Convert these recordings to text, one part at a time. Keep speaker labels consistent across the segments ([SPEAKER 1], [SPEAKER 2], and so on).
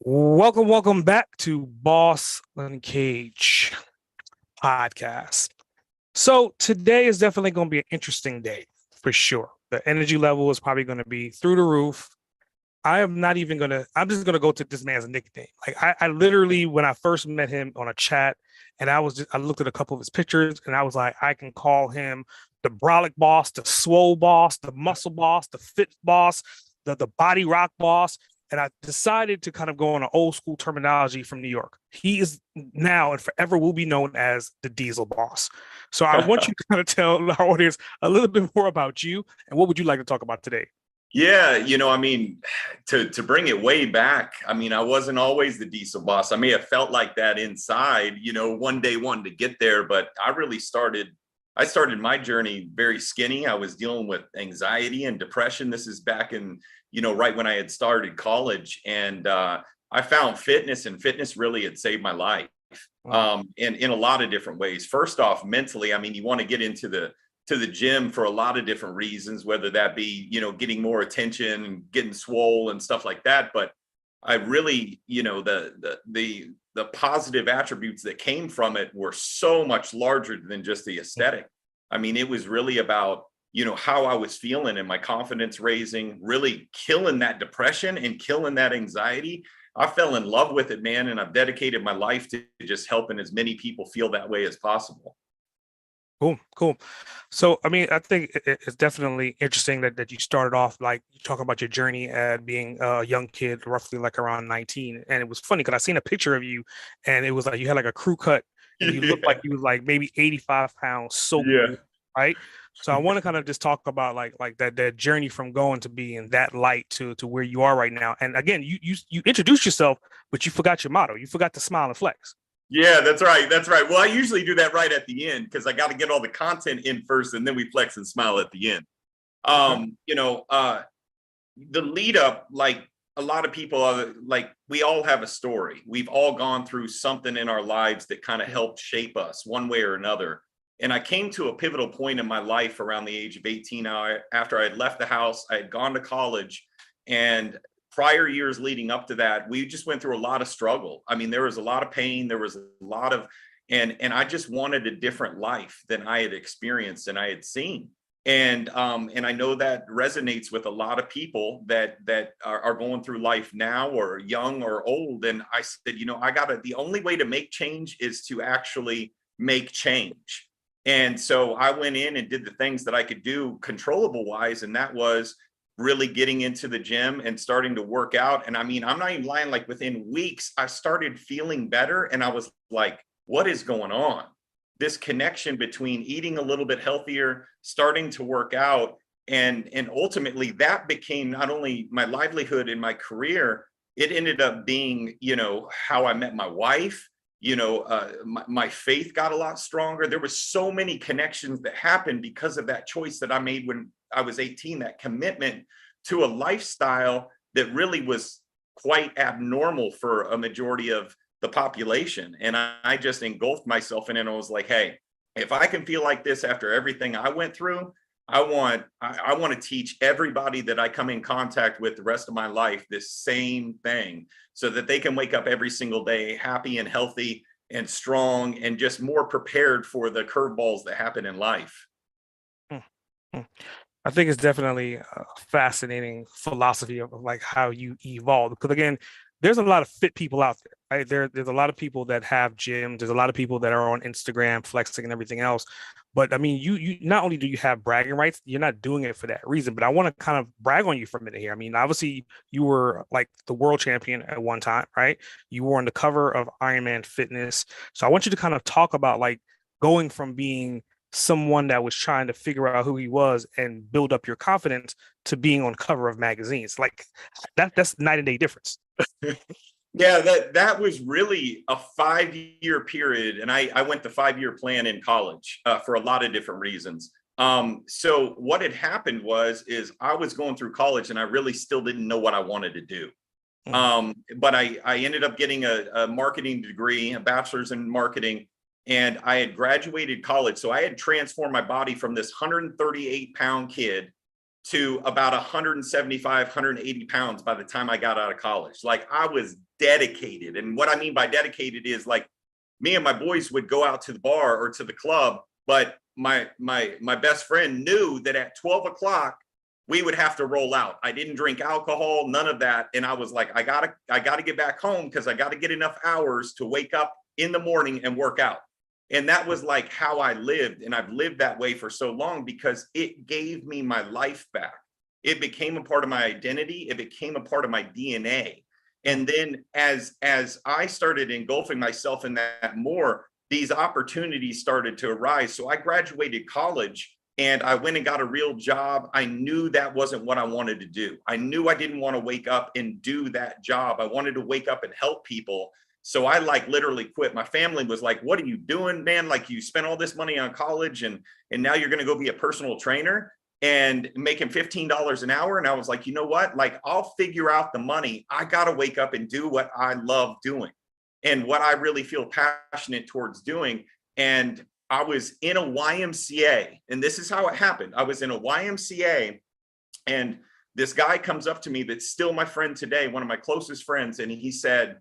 [SPEAKER 1] Welcome back to Boss Uncaged podcast. So today is definitely going to be an interesting day for sure. The energy level is probably going to be through the roof. I'm just gonna go to this man's nickname. I literally, when I first met him on a chat, and I looked at a couple of his pictures, and I was like, I can call him the brolic boss, the swole boss, the muscle boss, the fit boss, the body rock boss. And I decided to kind of go on an old school terminology from New York. He is now and forever will be known as the Diesel Boss. So I want you to kind of tell our audience a little bit more about you and what would you like to talk about today?
[SPEAKER 2] Yeah, to bring it way back, I wasn't always the diesel boss. I may have felt like that inside, one day wanted to get there, but I started my journey very skinny. I was dealing with anxiety and depression. This is back in, right when I had started college. And I found fitness, and fitness really had saved my life. And in a lot of different ways. First off, mentally, you want to get into the gym for a lot of different reasons, whether that be, getting more attention and getting swole and stuff like that. But I really, the positive attributes that came from it were so much larger than just the aesthetic. It was really about, how I was feeling and my confidence raising, really killing that depression and killing that anxiety. I fell in love with it, man. And I've dedicated my life to just helping as many people feel that way as possible.
[SPEAKER 1] Cool. So, I think it's definitely interesting that you started off like you talk about your journey at being a young kid, roughly like around 19. And it was funny because I seen a picture of you and it was like you had like a crew cut and you looked like
[SPEAKER 2] Yeah.
[SPEAKER 1] you was like maybe 85 pounds soaking
[SPEAKER 2] Yeah.
[SPEAKER 1] wet, right? So I want to kind of just talk about like that journey from going to being that light to where you are right now. And again, you introduced yourself, but you forgot your motto. You forgot to smile and flex.
[SPEAKER 2] Yeah, that's right. That's right. Well, I usually do that right at the end because I got to get all the content in first and then we flex and smile at the end.
[SPEAKER 1] Okay.
[SPEAKER 2] The lead up, like a lot of people are like, we all have a story. We've all gone through something in our lives that kind of helped shape us one way or another. And I came to a pivotal point in my life around the age of 18. After I had left the house, I had gone to college, and prior years leading up to that, we just went through a lot of struggle. There was a lot of pain. There was a lot of, and I just wanted a different life than I had experienced and I had seen. And I know that resonates with a lot of people that are going through life now, or young or old. And I said, the only way to make change is to actually make change. And so I went in and did the things that I could do controllable wise. And that was really getting into the gym and starting to work out. And I'm not even lying, like within weeks, I started feeling better. And I was like, what is going on? This connection between eating a little bit healthier, starting to work out, and ultimately that became not only my livelihood in my career, it ended up being, how I met my wife. My faith got a lot stronger. There were so many connections that happened because of that choice that I made when I was 18, that commitment to a lifestyle that really was quite abnormal for a majority of the population. And I just engulfed myself in it. And I was like, hey, if I can feel like this after everything I went through, I want to teach everybody that I come in contact with the rest of my life this same thing, so that they can wake up every single day happy and healthy and strong and just more prepared for the curveballs that happen in life.
[SPEAKER 1] Mm-hmm. I think it's definitely a fascinating philosophy of like how you evolve. Because again, there's a lot of fit people out there, right? There's a lot of people that have gyms. There's a lot of people that are on Instagram flexing and everything else. But you not only do you have bragging rights, you're not doing it for that reason. But I want to kind of brag on you for a minute here. Obviously you were like the world champion at one time, right? You were on the cover of Iron Man Fitness. So I want you to kind of talk about like going from being someone that was trying to figure out who he was and build up your confidence to being on cover of magazines. Like that's night and day difference.
[SPEAKER 2] Yeah, that was really a 5-year period, and I went the 5-year plan in college for a lot of different reasons. So what had happened is I was going through college, and I really still didn't know what I wanted to do. But I ended up getting a marketing degree, a bachelor's in marketing, and I had graduated college. So I had transformed my body from this 138-pound kid to about 175, 180 pounds by the time I got out of college. Like I was dedicated. And what I mean by dedicated is like me and my boys would go out to the bar or to the club, but my best friend knew that at 12 o'clock we would have to roll out. I didn't drink alcohol, none of that. And I was like, I gotta get back home because I gotta get enough hours to wake up in the morning and work out. And that was like how I lived. And I've lived that way for so long because it gave me my life back. It became a part of my identity. It became a part of my DNA. And then as I started engulfing myself in that more, these opportunities started to arise. So I graduated college and I went and got a real job. I knew that wasn't what I wanted to do. I knew I didn't want to wake up and do that job. I wanted to wake up and help people. So I like literally quit. My family was like, what are you doing, man? Like you spent all this money on college and now you're going to go be a personal trainer and making $15 an hour. And I was like, you know what? Like I'll figure out the money. I got to wake up and do what I love doing and what I really feel passionate towards doing. And I was in a YMCA, and this is how it happened. I was in a YMCA and this guy comes up to me that's still my friend today, one of my closest friends. And he said,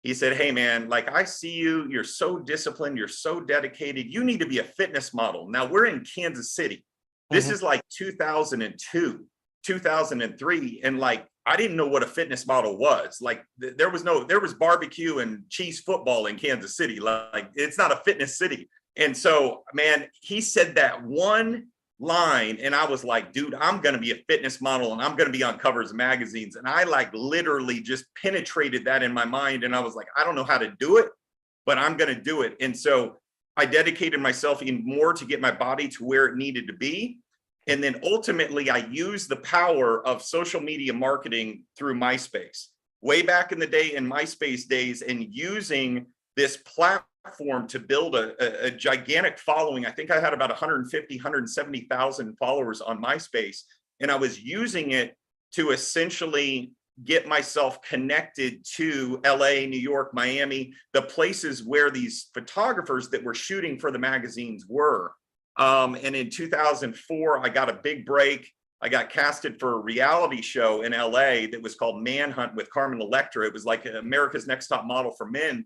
[SPEAKER 2] hey man, like I see you, you're so disciplined, you're so dedicated. You need to be a fitness model. Now we're in Kansas City. This is like 2002, 2003. And like, I didn't know what a fitness model was. Like there was barbecue and cheese football in Kansas City. Like it's not a fitness city. And so, man, he said that one line and I was like, dude, I'm going to be a fitness model and I'm going to be on covers of magazines. And I like literally just penetrated that in my mind. And I was like, I don't know how to do it, but I'm going to do it. And so I dedicated myself even more to get my body to where it needed to be. And then ultimately I used the power of social media marketing through MySpace way back in the day in MySpace days and using this platform to build a gigantic following. I think I had about 150, 170,000 followers on MySpace. And I was using it to essentially get myself connected to LA, New York, Miami, the places where these photographers that were shooting for the magazines were. And in 2004, I got a big break. I got casted for a reality show in LA that was called Manhunt with Carmen Electra. It was like America's Next Top Model for men.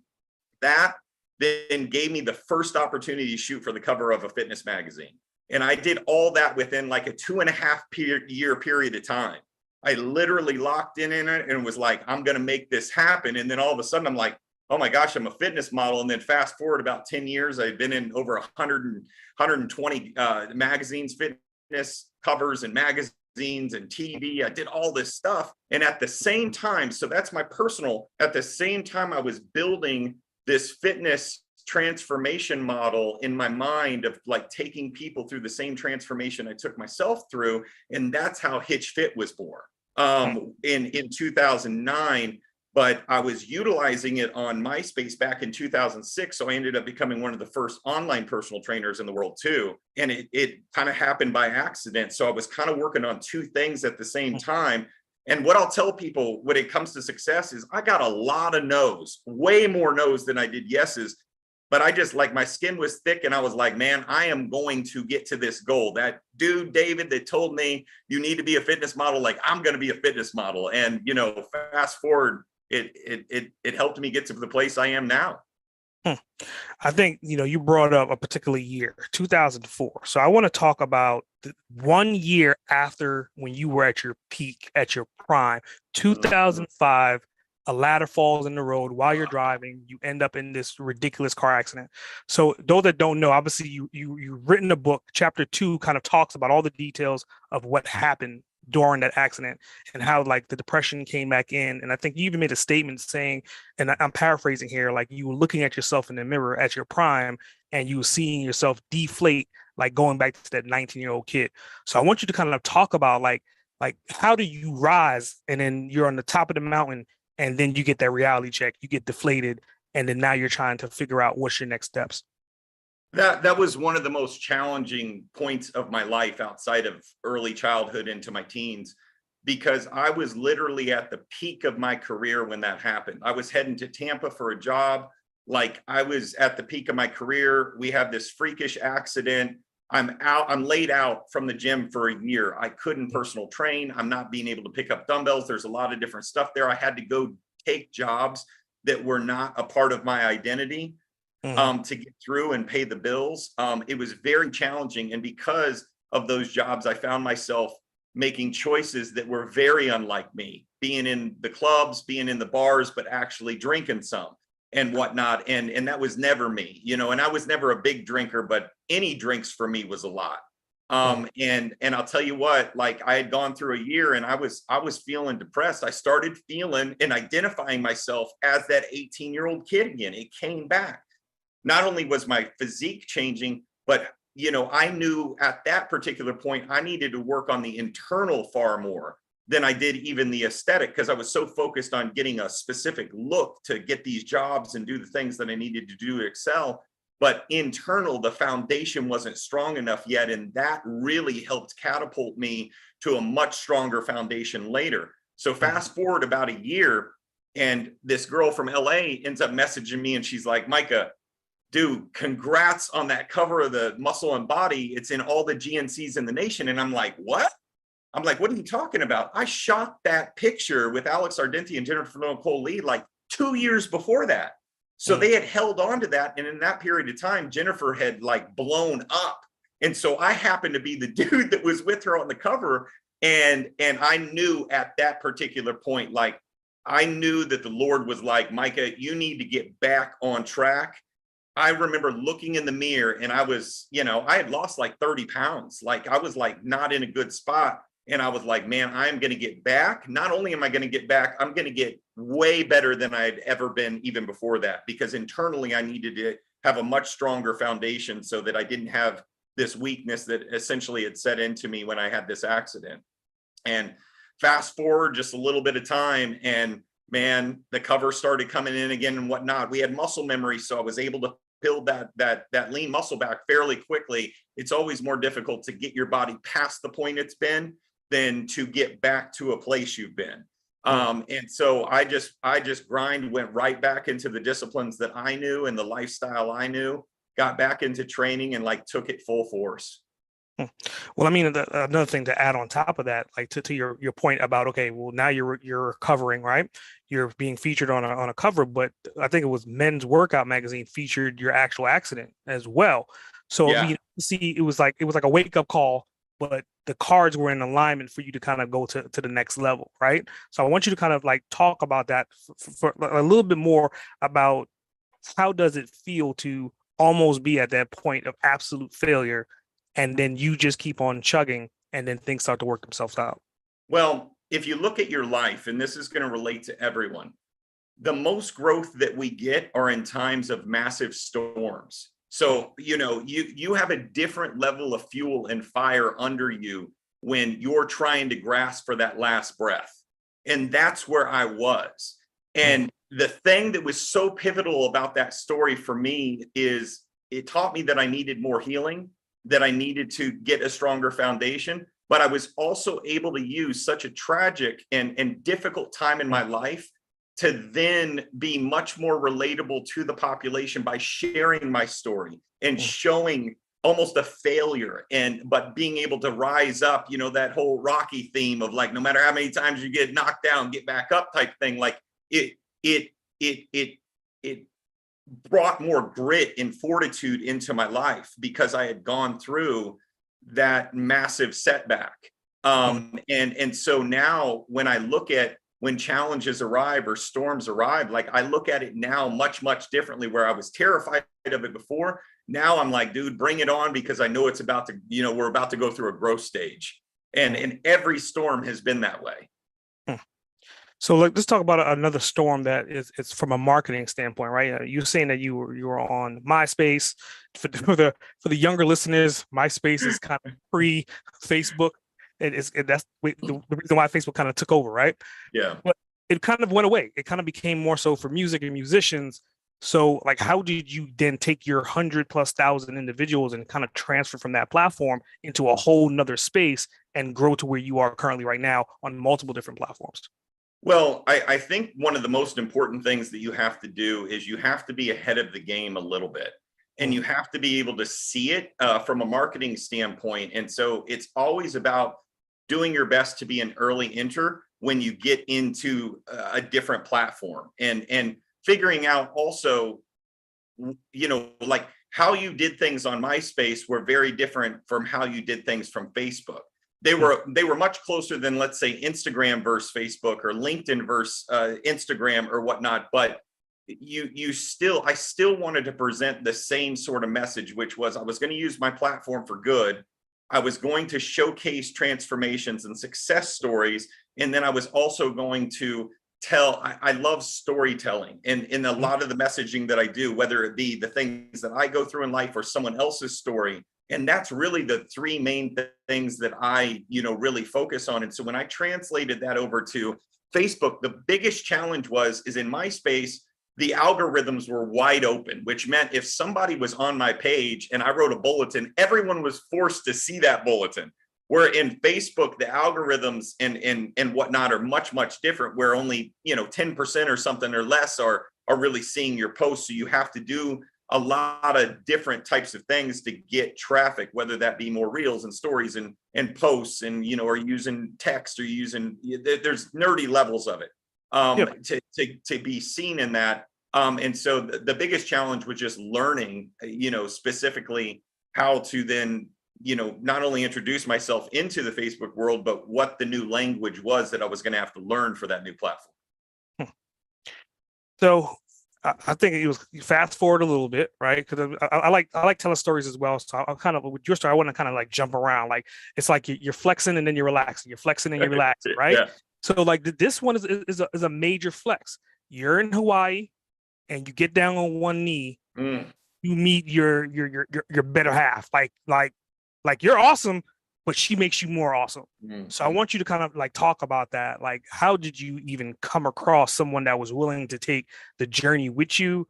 [SPEAKER 2] That then gave me the first opportunity to shoot for the cover of a fitness magazine. And I did all that within like a 2.5-year period of time. I literally locked in it and was like, I'm going to make this happen. And then all of a sudden I'm like, oh my gosh, I'm a fitness model. And then fast forward about 10 years, I've been in over 120 magazines, fitness covers and magazines and TV. I did all this stuff. And at the same time, so that's my personal, at the same time, I was building this fitness transformation model in my mind of like taking people through the same transformation I took myself through. And that's how Hitch Fit was born in 2009. But I was utilizing it on MySpace back in 2006. So I ended up becoming one of the first online personal trainers in the world too. And it kind of happened by accident. So I was kind of working on two things at the same time. And what I'll tell people when it comes to success is I got a lot of no's, way more no's than I did yeses. But I just like my skin was thick and I was like, man, I am going to get to this goal. That dude, David, that told me you need to be a fitness model, like I'm going to be a fitness model. And, you know, fast forward, it helped me get to the place I am now.
[SPEAKER 1] I think, you know, you brought up a particular year, 2004. So I want to talk about the 1 year after when you were at your peak, at your prime, 2005, a ladder falls in the road while you're driving. You end up in this ridiculous car accident. So those that don't know, obviously you've written a book. Chapter 2 kind of talks about all the details of what happened during that accident and how like the depression came back in. And I think you even made a statement saying, and I'm paraphrasing here, like you were looking at yourself in the mirror at your prime and you were seeing yourself deflate, like going back to that 19-year-old kid. So I want you to kind of talk about like how do you rise and then you're on the top of the mountain and then you get that reality check, you get deflated, and then now you're trying to figure out what's your next steps.
[SPEAKER 2] That was one of the most challenging points of my life outside of early childhood into my teens, because I was literally at the peak of my career when that happened. I was heading to Tampa for a job. Like I was at the peak of my career. We had this freakish accident. I'm laid out from the gym for a year. I couldn't personal train. I'm not being able to pick up dumbbells. There's a lot of different stuff there. I had to go take jobs that were not a part of my identity to get through and pay the bills. It was very challenging. And because of those jobs, I found myself making choices that were very unlike me, being in the clubs, being in the bars, but actually drinking some and whatnot. And that was never me, you know, and I was never a big drinker, but any drinks for me was a lot. And I'll tell you what, like I had gone through a year and I was feeling depressed. I started feeling and identifying myself as that 18-year-old kid again. It came back. Not only was my physique changing, but you know, I knew at that particular point, I needed to work on the internal far more than I did even the aesthetic, because I was so focused on getting a specific look to get these jobs and do the things that I needed to do to excel. But internal, the foundation wasn't strong enough yet. And that really helped catapult me to a much stronger foundation later. So fast forward about a year, and this girl from LA ends up messaging me and she's like, Micah, dude, congrats on that cover of the Muscle and Body. It's in all the GNCs in the nation. And I'm like, what? I'm like, what are you talking about? I shot that picture with Alex Ardenti and Jennifer Nicole Lee like 2 years before that. So they had held on to that. And in that period of time, Jennifer had like blown up. And so I happened to be the dude that was with her on the cover. And I knew at that particular point, like I knew that the Lord was like, Micah, you need to get back on track. I remember looking in the mirror and I was, you know, I had lost like 30 pounds. Like I was like not in a good spot. And I was like, man, I'm going to get back. Not only am I going to get back, I'm going to get way better than I had ever been even before that, because internally I needed to have a much stronger foundation so that I didn't have this weakness that essentially had set into me when I had this accident. And fast forward just a little bit of time, and man, the cover started coming in again and whatnot. We had muscle memory, so I was able to build that lean muscle back fairly quickly. It's always more difficult to get your body past the point it's been than to get back to a place you've been. And so I just went right back into the disciplines that I knew and the lifestyle I knew, got back into training and like took it full force.
[SPEAKER 1] Well, I mean, another thing to add on top of that, like to your point about, okay, well, now you're covering, right? You're being featured on a cover, but I think it was Men's Workout magazine featured your actual accident as well. So
[SPEAKER 2] Yeah.
[SPEAKER 1] I mean, see, it was like a wake up call, but the cards were in alignment for you to kind of go to the next level, right? So I want you to kind of like talk about that for a little bit more about how does it feel to almost be at that point of absolute failure, and then you just keep on chugging, and then things start to work themselves out.
[SPEAKER 2] Well, if you look at your life, and this is going to relate to everyone, the most growth that we get are in times of massive storms. So, you know, you have a different level of fuel and fire under you when you're trying to grasp for that last breath. And that's where I was. And the thing that was so pivotal about that story for me is it taught me that I needed more healing, that I needed to get a stronger foundation, but I was also able to use such a tragic and difficult time in my life to then be much more relatable to the population by sharing my story and showing almost a failure, but being able to rise up, you know, that whole Rocky theme of like, no matter how many times you get knocked down, get back up type thing. Like it brought more grit and fortitude into my life because I had gone through that massive setback. And so now when I look at when challenges arrive or storms arrive, like I look at it now much, much differently, where I was terrified of it before. Now I'm like, dude, bring it on, because I know it's about to, you know, we're about to go through a growth stage. And every storm has been that way.
[SPEAKER 1] So let's talk about another storm that it's from a marketing standpoint, right? You're saying that you were on MySpace. For the younger listeners, MySpace is kind of pre-Facebook. That's the reason why Facebook kind of took over, right?
[SPEAKER 2] Yeah.
[SPEAKER 1] But it kind of went away. It kind of became more so for music and musicians. So like, how did you then take your 100,000+ individuals and kind of transfer from that platform into a whole nother space and grow to where you are currently right now on multiple different platforms?
[SPEAKER 2] Well, I think one of the most important things that you have to do is you have to be ahead of the game a little bit. and you have to be able to see it from a marketing standpoint. And so it's always about doing your best to be an early enter when you get into a different platform, and figuring out also, like how you did things on MySpace were very different from how you did things from Facebook. They were much closer than, let's say, Instagram versus Facebook, or LinkedIn versus Instagram or whatnot. But I still wanted to present the same sort of message, which was I was going to use my platform for good. I was going to showcase transformations and success stories. And then I was also going to I love storytelling, and in a lot of the messaging that I do, whether it be the things that I go through in life or someone else's story. And that's really the three main things that I, really focus on. And so when I translated that over to Facebook, the biggest challenge is in MySpace, the algorithms were wide open, which meant if somebody was on my page and I wrote a bulletin, everyone was forced to see that bulletin. Where in Facebook, the algorithms and whatnot are much, much different, where only, 10% or something or less are really seeing your posts. So you have to do a lot of different types of things to get traffic, whether that be more reels and stories and posts, and, or using text, or there's nerdy levels of it to be seen in that. And so the biggest challenge was just learning, specifically how to then, not only introduce myself into the Facebook world, but what the new language was that I was going to have to learn for that new platform.
[SPEAKER 1] So I think it was, you fast forward a little bit, right? Because I like telling stories as well. So I'm kind of, with your story, I want to kind of like jump around. Like it's like you're flexing and then you're relaxing. You're flexing and you're relaxing, right? Yeah. So like this one is a major flex. You're in Hawaii and you get down on one knee. You meet your better half. Like you're awesome, but she makes you more awesome. So I want you to kind of like talk about that. Like, how did you even come across someone that was willing to take the journey with you,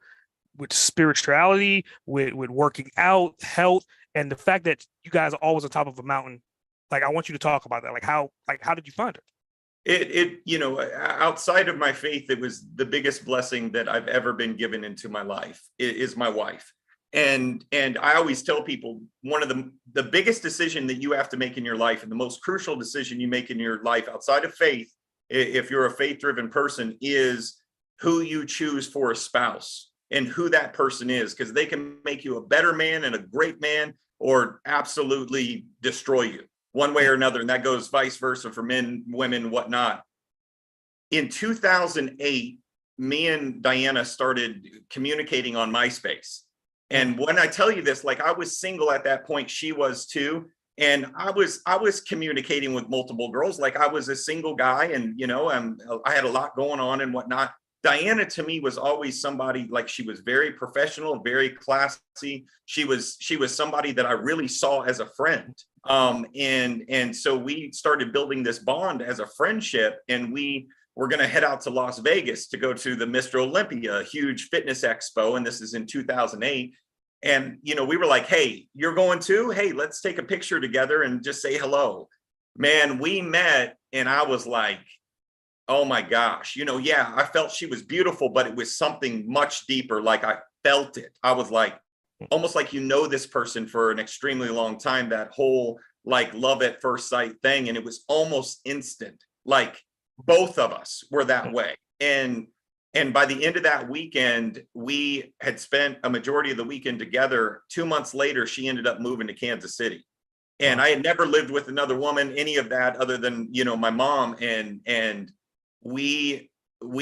[SPEAKER 1] with spirituality, with working out, health, and the fact that you guys are always on top of a mountain? Like, I want you to talk about that. Like, how did you find her?
[SPEAKER 2] Outside of my faith, it was the biggest blessing that I've ever been given into my life is my wife. And I always tell people, one of the biggest decision that you have to make in your life, and the most crucial decision you make in your life outside of faith, if you're a faith-driven person, is who you choose for a spouse and who that person is, because they can make you a better man and a great man, or absolutely destroy you one way or another. And that goes vice versa for men, women, whatnot. In 2008, me and Diana started communicating on MySpace. And when I tell you this, like, I was single at that point, she was too. And I was communicating with multiple girls. Like, I was a single guy, and, I had a lot going on and whatnot. Diana to me was always somebody, like, she was very professional, very classy. She was somebody that I really saw as a friend. And so we started building this bond as a friendship, and we were going to head out to Las Vegas to go to the Mr. Olympia, a huge fitness expo. And this is in 2008. And, we were like, hey, you're going too? Hey, let's take a picture together and just say hello. Man, we met, and I was like, oh my gosh, yeah, I felt she was beautiful, but it was something much deeper. Like, I felt it. I was like, almost like, this person for an extremely long time, that whole like love at first sight thing. And it was almost instant. Like, both of us were that way. And by the end of that weekend, we had spent a majority of the weekend together. 2 months later, she ended up moving to Kansas City. And I had never lived with another woman, any of that, other than, my mom. And we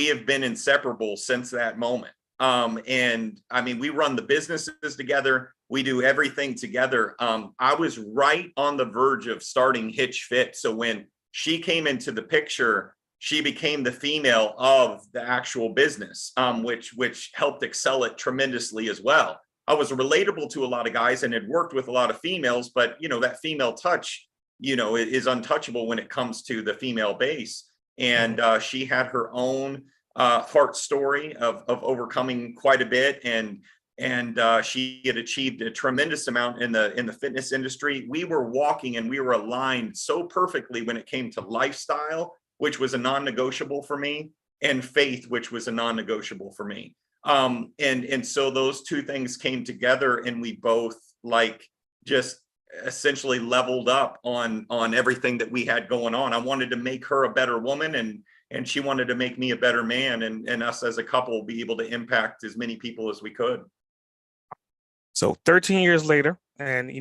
[SPEAKER 2] have been inseparable since that moment. And I mean, we run the businesses together. We do everything together. I was right on the verge of starting Hitch Fit. So when she came into the picture, she became the female of the actual business, which helped excel it tremendously as well. I was relatable to a lot of guys and had worked with a lot of females, but that female touch, is untouchable when it comes to the female base. And she had her own heart story of overcoming quite a bit, and she had achieved a tremendous amount in the fitness industry. We were walking and we were aligned so perfectly when it came to lifestyle, which was a non-negotiable for me, and faith, which was a non-negotiable for me. And so those two things came together, and we both like just essentially leveled up on everything that we had going on. I wanted to make her a better woman, and she wanted to make me a better man, and us as a couple be able to impact as many people as we could.
[SPEAKER 1] So 13 years later, and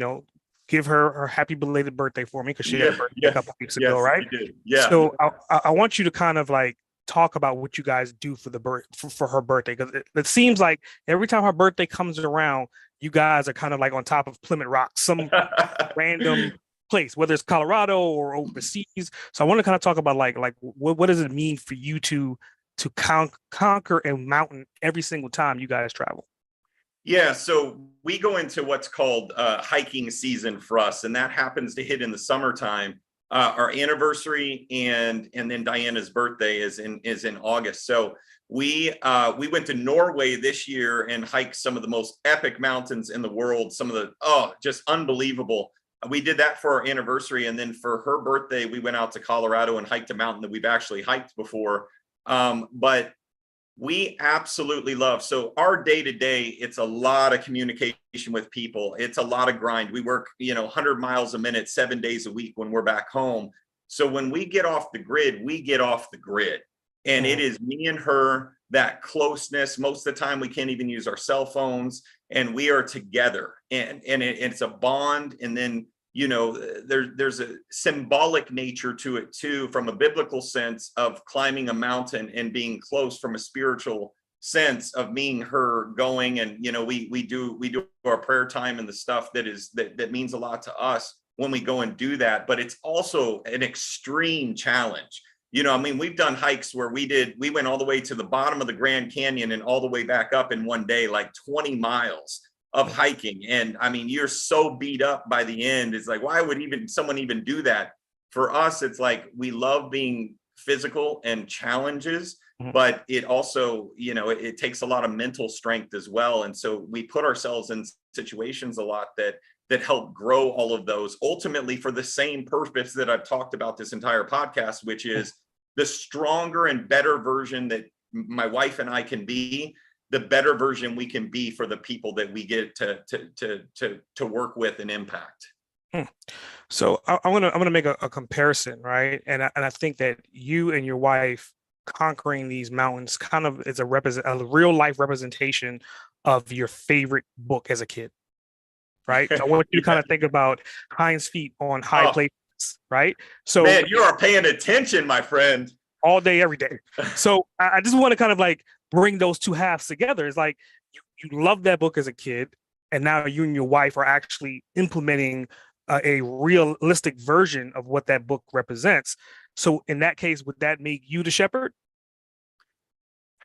[SPEAKER 1] give her happy belated birthday for me, because she had a birthday a couple weeks ago, right?
[SPEAKER 2] Yeah.
[SPEAKER 1] So I want you to kind of like talk about what you guys do for the for her birthday, because it seems like every time her birthday comes around, you guys are kind of like on top of Plymouth Rock, some random place, whether it's Colorado or overseas. So I want to kind of talk about like what does it mean for you to conquer a mountain every single time you guys travel?
[SPEAKER 2] Yeah, so we go into what's called hiking season for us, and that happens to hit in the summertime. Our anniversary and then Diana's birthday is in August. So we went to Norway this year and hiked some of the most epic mountains in the world. Some of the just unbelievable. We did that for our anniversary, and then for her birthday, we went out to Colorado and hiked a mountain that we've actually hiked before. But we absolutely love. So our day to day, it's a lot of communication with people. It's a lot of grind. We work, 100 miles a minute, 7 days a week when we're back home. So when we get off the grid, we get off the grid. And it is me and her, that closeness. Most of the time, we can't even use our cell phones, and we are together. And it's a bond. And then there's a symbolic nature to it too, from a biblical sense of climbing a mountain and being close, from a spiritual sense of me and her going, and we do our prayer time and the stuff that means a lot to us when we go and do that. But it's also an extreme challenge. We've done hikes where we went all the way to the bottom of the Grand Canyon and all the way back up in one day, like 20 miles of hiking. And you're so beat up by the end. It's like, why would someone even do that? For us, it's like, we love being physical and challenges, but it also, it takes a lot of mental strength as well. And so we put ourselves in situations a lot that help grow all of those, ultimately for the same purpose that I've talked about this entire podcast, which is the stronger and better version that my wife and I can be, the better version we can be for the people that we get to work with and impact.
[SPEAKER 1] So I'm gonna make a comparison, right? And I think that you and your wife conquering these mountains kind of is a real life representation of your favorite book as a kid, right? So I want you to kind of think about Hind's Feet on High Places, right? So
[SPEAKER 2] man, you are paying attention, my friend.
[SPEAKER 1] All day, every day. So I just want to kind of like bring those two halves together. It's like you love that book as a kid, and now you and your wife are actually implementing a realistic version of what that book represents. So in that case, would that make you the shepherd?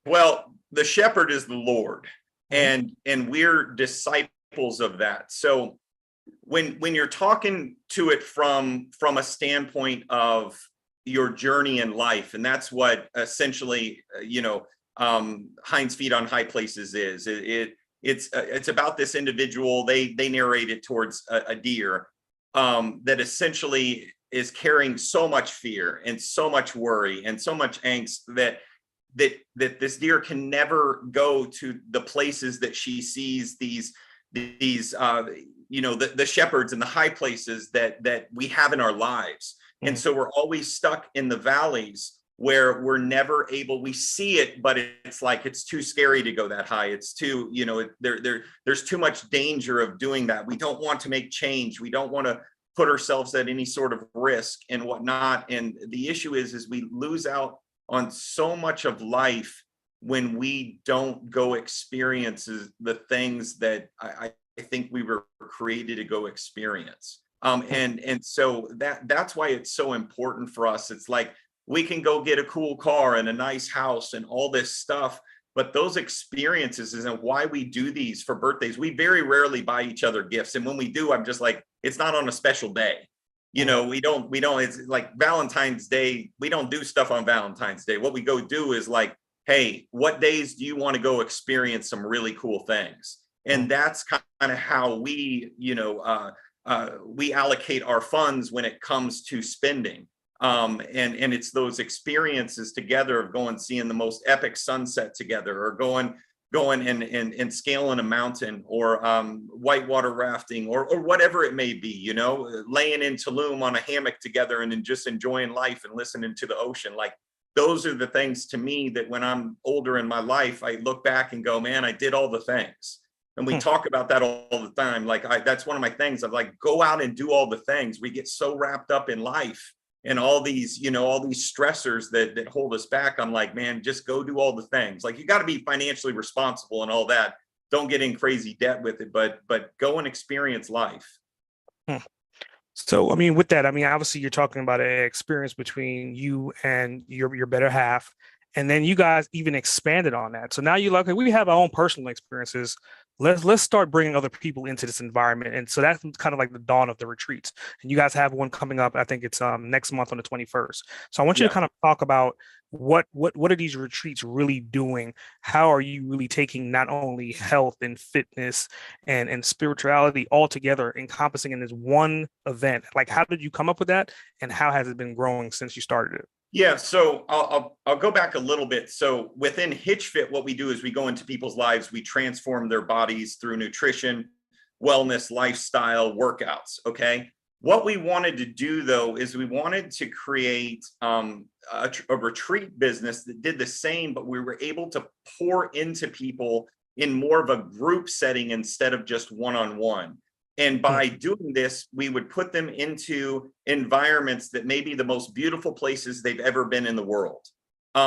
[SPEAKER 2] Well, the shepherd is the Lord, and we're disciples of that. So when you're talking to it from a standpoint of your journey in life, and that's what essentially Hind's Feet on High Places is. It's about this individual. They narrate it towards a deer that essentially is carrying so much fear and so much worry and so much angst that this deer can never go to the places that she sees these the shepherds and the high places that we have in our lives. And so we're always stuck in the valleys where we're never able, we see it, but it's like, it's too scary to go that high. It's too, there's too much danger of doing that. We don't want to make change. We don't want to put ourselves at any sort of risk and whatnot. And the issue is we lose out on so much of life when we don't go experience the things that I think we were created to go experience. And so that's why it's so important for us. It's like, we can go get a cool car and a nice house and all this stuff, but those experiences isn't why we do these for birthdays. We very rarely buy each other gifts. And when we do, I'm just like, it's not on a special day. We don't, it's like Valentine's Day. We don't do stuff on Valentine's Day. What we go do is like, hey, what days do you want to go experience some really cool things? And that's kind of how we, we allocate our funds when it comes to spending. And it's those experiences together of going, seeing the most epic sunset together, or going going and scaling a mountain, or whitewater rafting, or whatever it may be, you know, laying in Tulum on a hammock together and then just enjoying life and listening to the ocean. Like, those are the things to me that when I'm older in my life, I look back and go, man, I did all the things. And we talk about that all the time. Like, that's one of my things. Of like, go out and do all the things. We get so wrapped up in life and all these, you know, all these stressors that hold us back. I'm like, man, just go do all the things. Like, you got to be financially responsible and all that. Don't get in crazy debt with it, but go and experience life.
[SPEAKER 1] So, I mean, with that, I mean, obviously you're talking about an experience between you and your better half, and then you guys even expanded on that. So now you're like, okay, we have our own personal experiences. Let's start bringing other people into this environment. And so that's kind of like the dawn of the retreats. And you guys have one coming up. I think it's next month on the 21st. So I want you to kind of talk about what are these retreats really doing? How are you really taking not only health and fitness and spirituality all together, encompassing in this one event? Like, how did you come up with that, and how has it been growing since you started it?
[SPEAKER 2] Yeah, so I'll go back a little bit. So within Hitch Fit, what we do is we go into people's lives, we transform their bodies through nutrition, wellness, lifestyle, workouts. Okay. What we wanted to do, though, is we wanted to create a retreat business that did the same, but we were able to pour into people in more of a group setting instead of just one-on-one. And by doing this, we would put them into environments that may be the most beautiful places they've ever been in the world.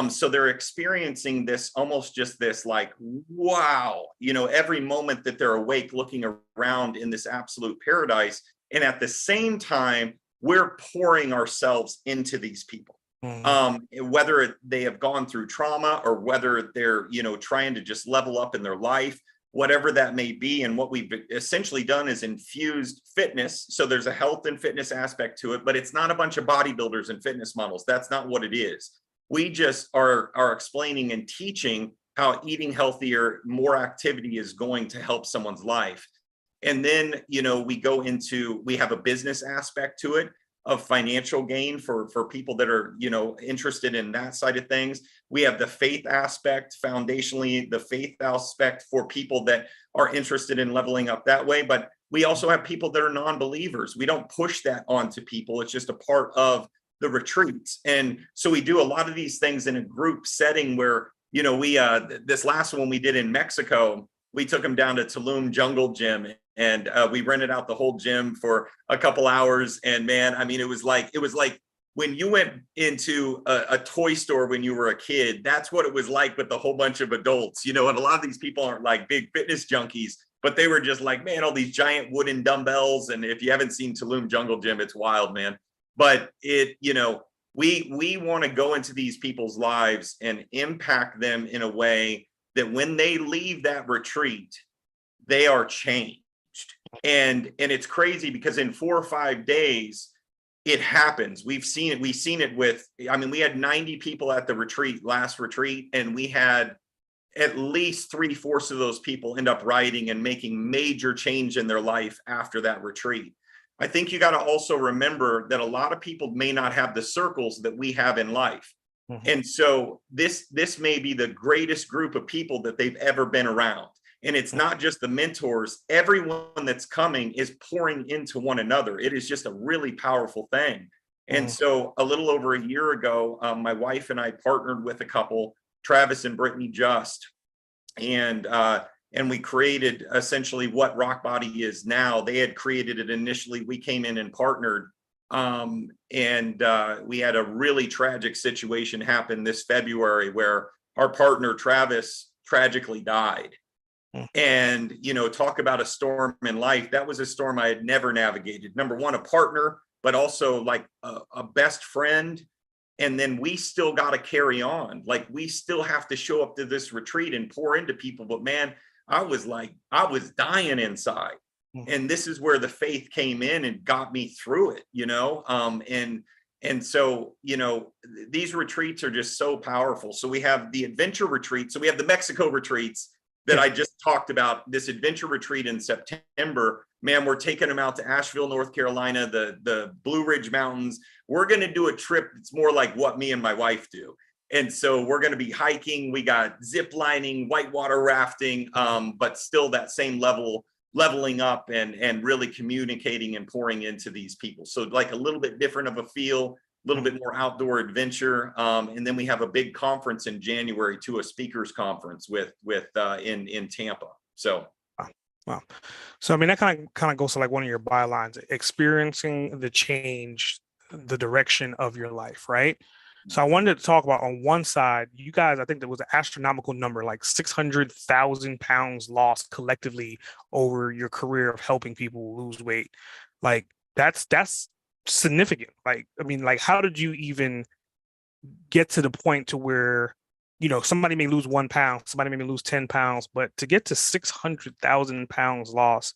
[SPEAKER 2] So they're experiencing this, almost just this like, wow, you know, every moment that they're awake, looking around in this absolute paradise. And at the same time, we're pouring ourselves into these people. Whether they have gone through trauma, or whether they're, you know, trying to just level up in their life, whatever that may be. And what we've essentially done is infused fitness. So there's a health and fitness aspect to it, but it's not a bunch of bodybuilders and fitness models. That's not what it is. We just are explaining and teaching how eating healthier, more activity is going to help someone's life. And then, you know, we have a business aspect to it, of financial gain for people that are, you know, interested in that side of things. We have the faith aspect, foundationally, the faith aspect for people that are interested in leveling up that way. But we also have people that are non-believers. We don't push that onto people. It's just a part of the retreats. And so we do a lot of these things in a group setting where, you know, we this last one we did in Mexico, we took them down to Tulum Jungle Gym, and we rented out the whole gym for a couple hours. And man, I mean, it was like when you went into a toy store when you were a kid. That's what it was like with a whole bunch of adults, you know. And a lot of these people aren't like big fitness junkies, but they were just like, man, all these giant wooden dumbbells. And if you haven't seen Tulum Jungle Gym, it's wild, man. But it, you know, we want to go into these people's lives and impact them in a way that when they leave that retreat, they are changed. And it's crazy because in 4 or 5 days, it happens. We've seen it with, I mean, we had 90 people at the last retreat, and we had at least 3/4 of those people end up writing and making major change in their life after that retreat. I think you got to also remember that a lot of people may not have the circles that we have in life. And so this may be the greatest group of people that they've ever been around. And it's not just the mentors. Everyone that's coming is pouring into one another. It is just a really powerful thing. And so a little over a year ago, my wife and I partnered with a couple, Travis and Brittany Just, and we created essentially what Rockbody is now. They had created it initially. We came in and partnered. And we had a really tragic situation happen this February where our partner Travis tragically died. And, you know, talk about a storm in life. That was a storm I had never navigated. Number one, a partner, but also like a best friend. And then we still got to carry on. Like, we still have to show up to this retreat and pour into people. But man, I was dying inside. And this is where the faith came in and got me through it, you know. And so, you know, these retreats are just so powerful. So we have the adventure retreat. So we have the Mexico retreats that I just talked about. This adventure retreat in September, man, we're taking them out to Asheville, North Carolina, the Blue Ridge Mountains. We're going to do a trip that's more like what me and my wife do. And so we're going to be hiking. We got zip lining, whitewater rafting, but still that same leveling up and really communicating and pouring into these people. So like a little bit different of a feel, a little bit more outdoor adventure. And then we have a big conference in January to a speakers conference in Tampa. So.
[SPEAKER 1] Wow. So I mean that kind of goes to like one of your bylines, experiencing the change, the direction of your life, right? So I wanted to talk about on one side, you guys, I think there was an astronomical number, like 600,000 pounds lost collectively over your career of helping people lose weight. Like that's significant. Like, I mean, like how did you even get to the point to where, somebody may lose 1 pound, somebody may lose 10 pounds, but to get to 600,000 pounds lost,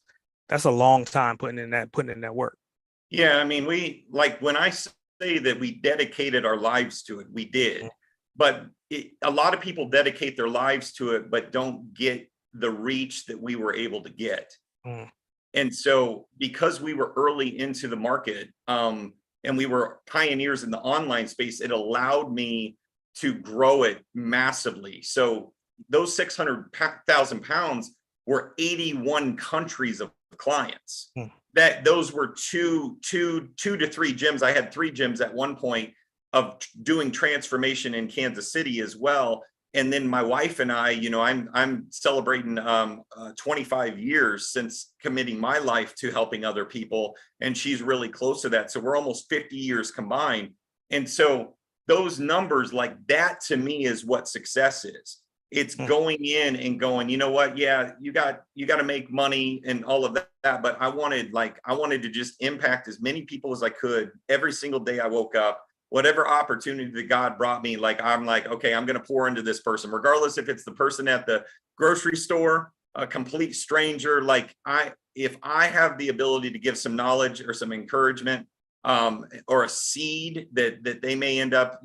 [SPEAKER 1] that's a long time putting in that work.
[SPEAKER 2] Yeah, I mean, when I say that we dedicated our lives to it, we did. But a lot of people dedicate their lives to it, but don't get the reach that we were able to get.
[SPEAKER 1] Mm.
[SPEAKER 2] And so because we were early into the market, and we were pioneers in the online space, it allowed me to grow it massively. So those 600,000 pounds were 81 countries of clients.
[SPEAKER 1] Mm.
[SPEAKER 2] That those were two to three gyms. I had 3 gyms at one point of doing transformation in Kansas City as well. And then my wife and I, I'm celebrating 25 years since committing my life to helping other people, and she's really close to that. So we're almost 50 years combined. And so those numbers, like that, to me is what success is. It's going in and going, you know what? Yeah, you got to make money and all of that. But I wanted to just impact as many people as I could every single day I woke up. Whatever opportunity that God brought me, I'm like, okay, I'm going to pour into this person, regardless if it's the person at the grocery store, a complete stranger. If I have the ability to give some knowledge or some encouragement, or a seed that they may end up,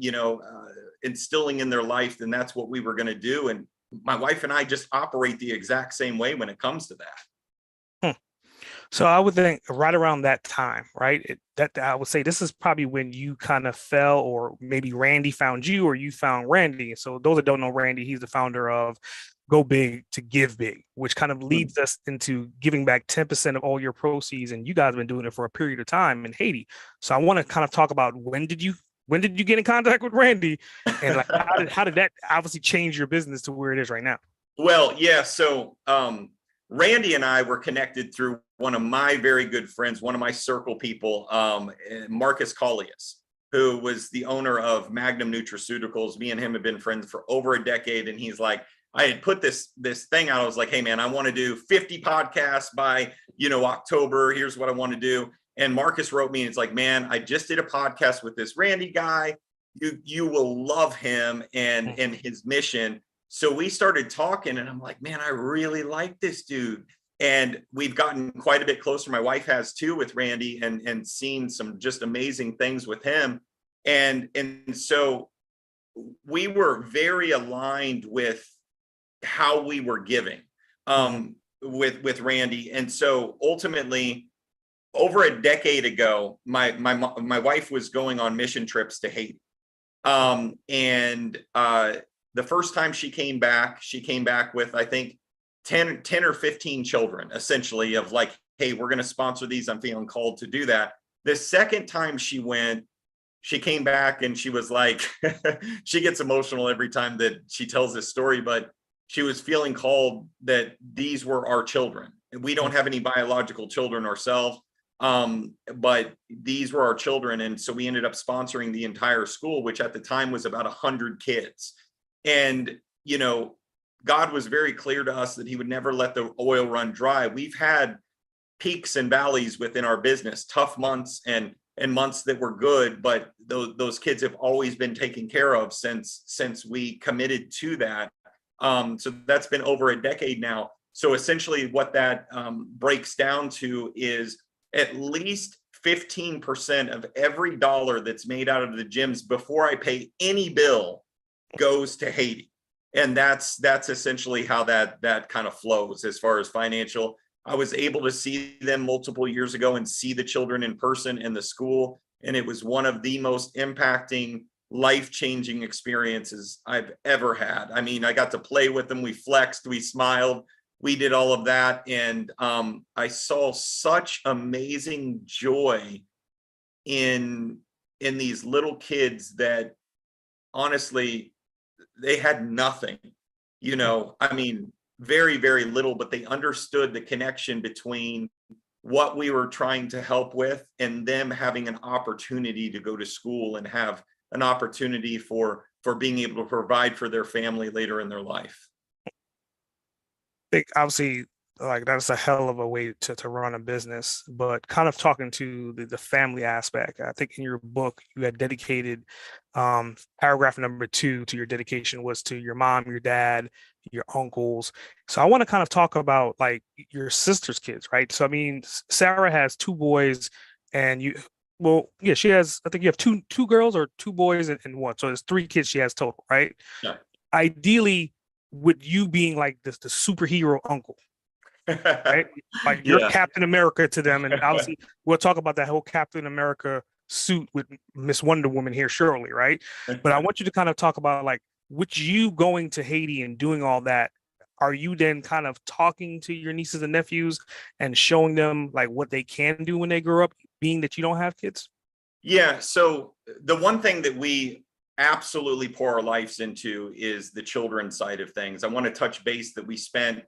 [SPEAKER 2] instilling in their life, then that's what we were going to do. And my wife and I just operate the exact same way when it comes to that.
[SPEAKER 1] So I would think right around that time, right? That I would say this is probably when you kind of fell, or maybe Randy found you, or you found Randy. So those that don't know Randy, he's the founder of Go Big to Give Big, which kind of leads us into giving back 10% of all your proceeds. And you guys have been doing it for a period of time in Haiti. So I want to kind of talk about when did you get in contact with Randy, and like how did that obviously change your business to where it is right now?
[SPEAKER 2] Well, yeah. So Randy and I were connected through one of my very good friends, one of my circle people, Marcus Collius, who was the owner of Magnum Nutraceuticals. Me and him have been friends for over a decade. And he's like, I had put this thing out. I was like, hey man, I want to do 50 podcasts by, October. Here's what I want to do. And Marcus wrote me and it's like, man, I just did a podcast with this Randy guy. You will love him and his mission. So we started talking and I'm like, man, I really like this dude. And we've gotten quite a bit closer. My wife has too, with Randy, and seen some just amazing things with him. And so we were very aligned with how we were giving with Randy. And so ultimately, over a decade ago, my wife was going on mission trips to Haiti. The first time she came back with, I think, 10 or 15 children, essentially, of like, hey, we're going to sponsor these. I'm feeling called to do that. The second time she went, she came back and she was like, she gets emotional every time that she tells this story, but she was feeling called that these were our children. We don't have any biological children ourselves, but these were our children. And so we ended up sponsoring the entire school, which at the time was about 100 kids. And, God was very clear to us that he would never let the oil run dry. We've had peaks and valleys within our business, tough months and months that were good, but those kids have always been taken care of since we committed to that. So that's been over a decade now. So essentially what that breaks down to is at least 15% of every dollar that's made out of the gyms before I pay any bill goes to Haiti. And that's essentially how that kind of flows as far as financial. I was able to see them multiple years ago and see the children in person in the school. And it was one of the most impacting life-changing experiences I've ever had. I mean, I got to play with them. We flexed, we smiled, we did all of that. And I saw such amazing joy in these little kids that honestly, they had nothing, I mean, very, very little, but they understood the connection between what we were trying to help with and them having an opportunity to go to school and have an opportunity for being able to provide for their family later in their life.
[SPEAKER 1] Think obviously like that's a hell of a way to run a business, but kind of talking to the family aspect, I think in your book you had dedicated paragraph number 2 to your dedication was to your mom, your dad, your uncles. So I want to kind of talk about like your sister's kids, right? So I mean, Sarah has 2 boys and you, well, yeah, she has, I think you have two girls or 2 boys and one. So there's 3 kids she has total, right?
[SPEAKER 2] Yeah.
[SPEAKER 1] Ideally, with you being like this the superhero uncle, right? Like you're
[SPEAKER 2] Yeah.
[SPEAKER 1] Captain America to them, and obviously we'll talk about that whole Captain America suit with Miss Wonder Woman here shortly, right? But I want you to kind of talk about like with you going to Haiti and doing all that. Are you then kind of talking to your nieces and nephews and showing them like what they can do when they grow up, being that you don't have kids?
[SPEAKER 2] Yeah. So the one thing that we absolutely pour our lives into is the children's side of things. I want to touch base that we spent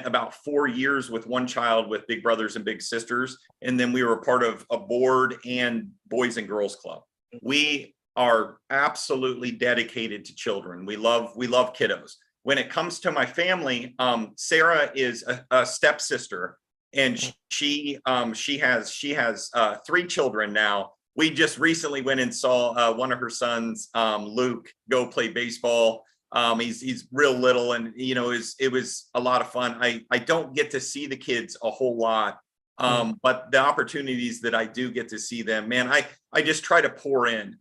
[SPEAKER 2] about 4 years with one child with big brothers and big sisters, and then we were a part of a board and boys and girls club. We are absolutely dedicated to children. We love kiddos. When it comes to my family, Sarah is a stepsister, and she has 3 children now. We just recently went and saw one of her sons, Luke, go play baseball. He's real little, and it was a lot of fun. I don't get to see the kids a whole lot, but the opportunities that I do get to see them, man, I just try to pour in.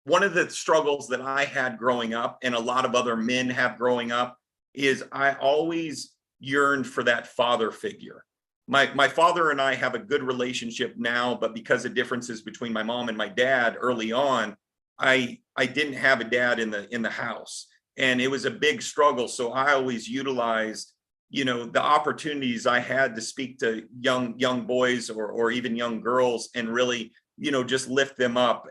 [SPEAKER 2] One of the struggles that I had growing up, and a lot of other men have growing up, is I always yearned for that father figure. My father and I have a good relationship now, but because of differences between my mom and my dad early on, I didn't have a dad in the house, and it was a big struggle. So I always utilized, the opportunities I had to speak to young boys or even young girls and really, just lift them up,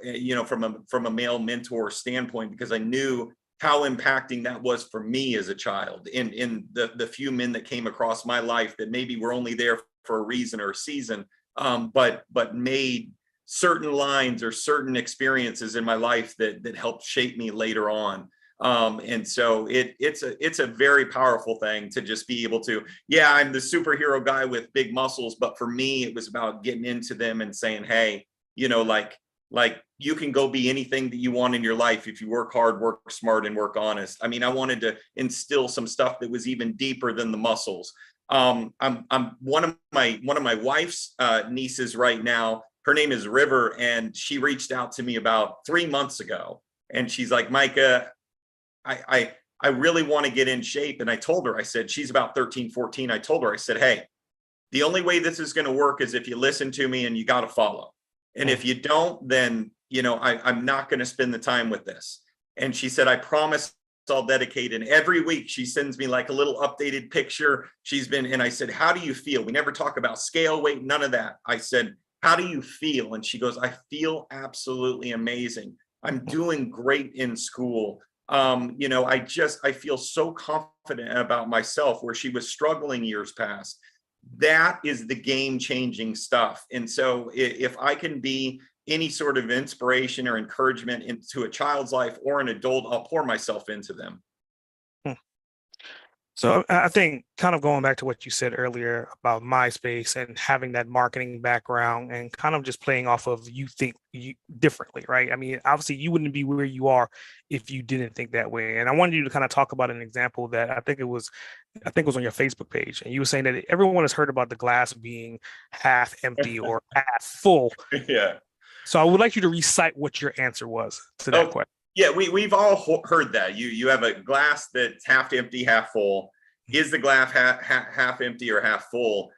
[SPEAKER 2] from a male mentor standpoint, because I knew how impacting that was for me as a child in the few men that came across my life that maybe were only there for a reason or a season, but made certain lines or certain experiences in my life that helped shape me later on. And so it's a very powerful thing to just be able to, yeah, I'm the superhero guy with big muscles, but for me, it was about getting into them and saying, hey, like you can go be anything that you want in your life if you work hard, work smart, and work honest. I mean, I wanted to instill some stuff that was even deeper than the muscles. I'm one of my wife's nieces right now. Her name is River, and she reached out to me about 3 months ago, and she's like, Micah, I really want to get in shape. And I told her, I said, she's about 13, 14. I told her, I said, hey, the only way this is going to work is if you listen to me and you got to follow. And if you don't, then, I'm not going to spend the time with this. And she said, I promise I'll dedicate. And every week she sends me like a little updated picture. And I said, how do you feel? We never talk about scale, weight, none of that. I said, how do you feel? And she goes, I feel absolutely amazing. I'm doing great in school. I feel so confident about myself, where she was struggling years past. That is the game-changing stuff. And so if I can be any sort of inspiration or encouragement into a child's life or an adult, I'll pour myself into them.
[SPEAKER 1] So I think kind of going back to what you said earlier about MySpace and having that marketing background and kind of just playing off of you think you differently, right? I mean, obviously you wouldn't be where you are if you didn't think that way. And I wanted you to kind of talk about an example that I think it was on your Facebook page. And you were saying that everyone has heard about the glass being half empty or half full.
[SPEAKER 2] Yeah.
[SPEAKER 1] So I would like you to recite what your answer was to that question.
[SPEAKER 2] Yeah, we've all heard that. You have a glass that's half empty, half full. Is the glass half empty or half full?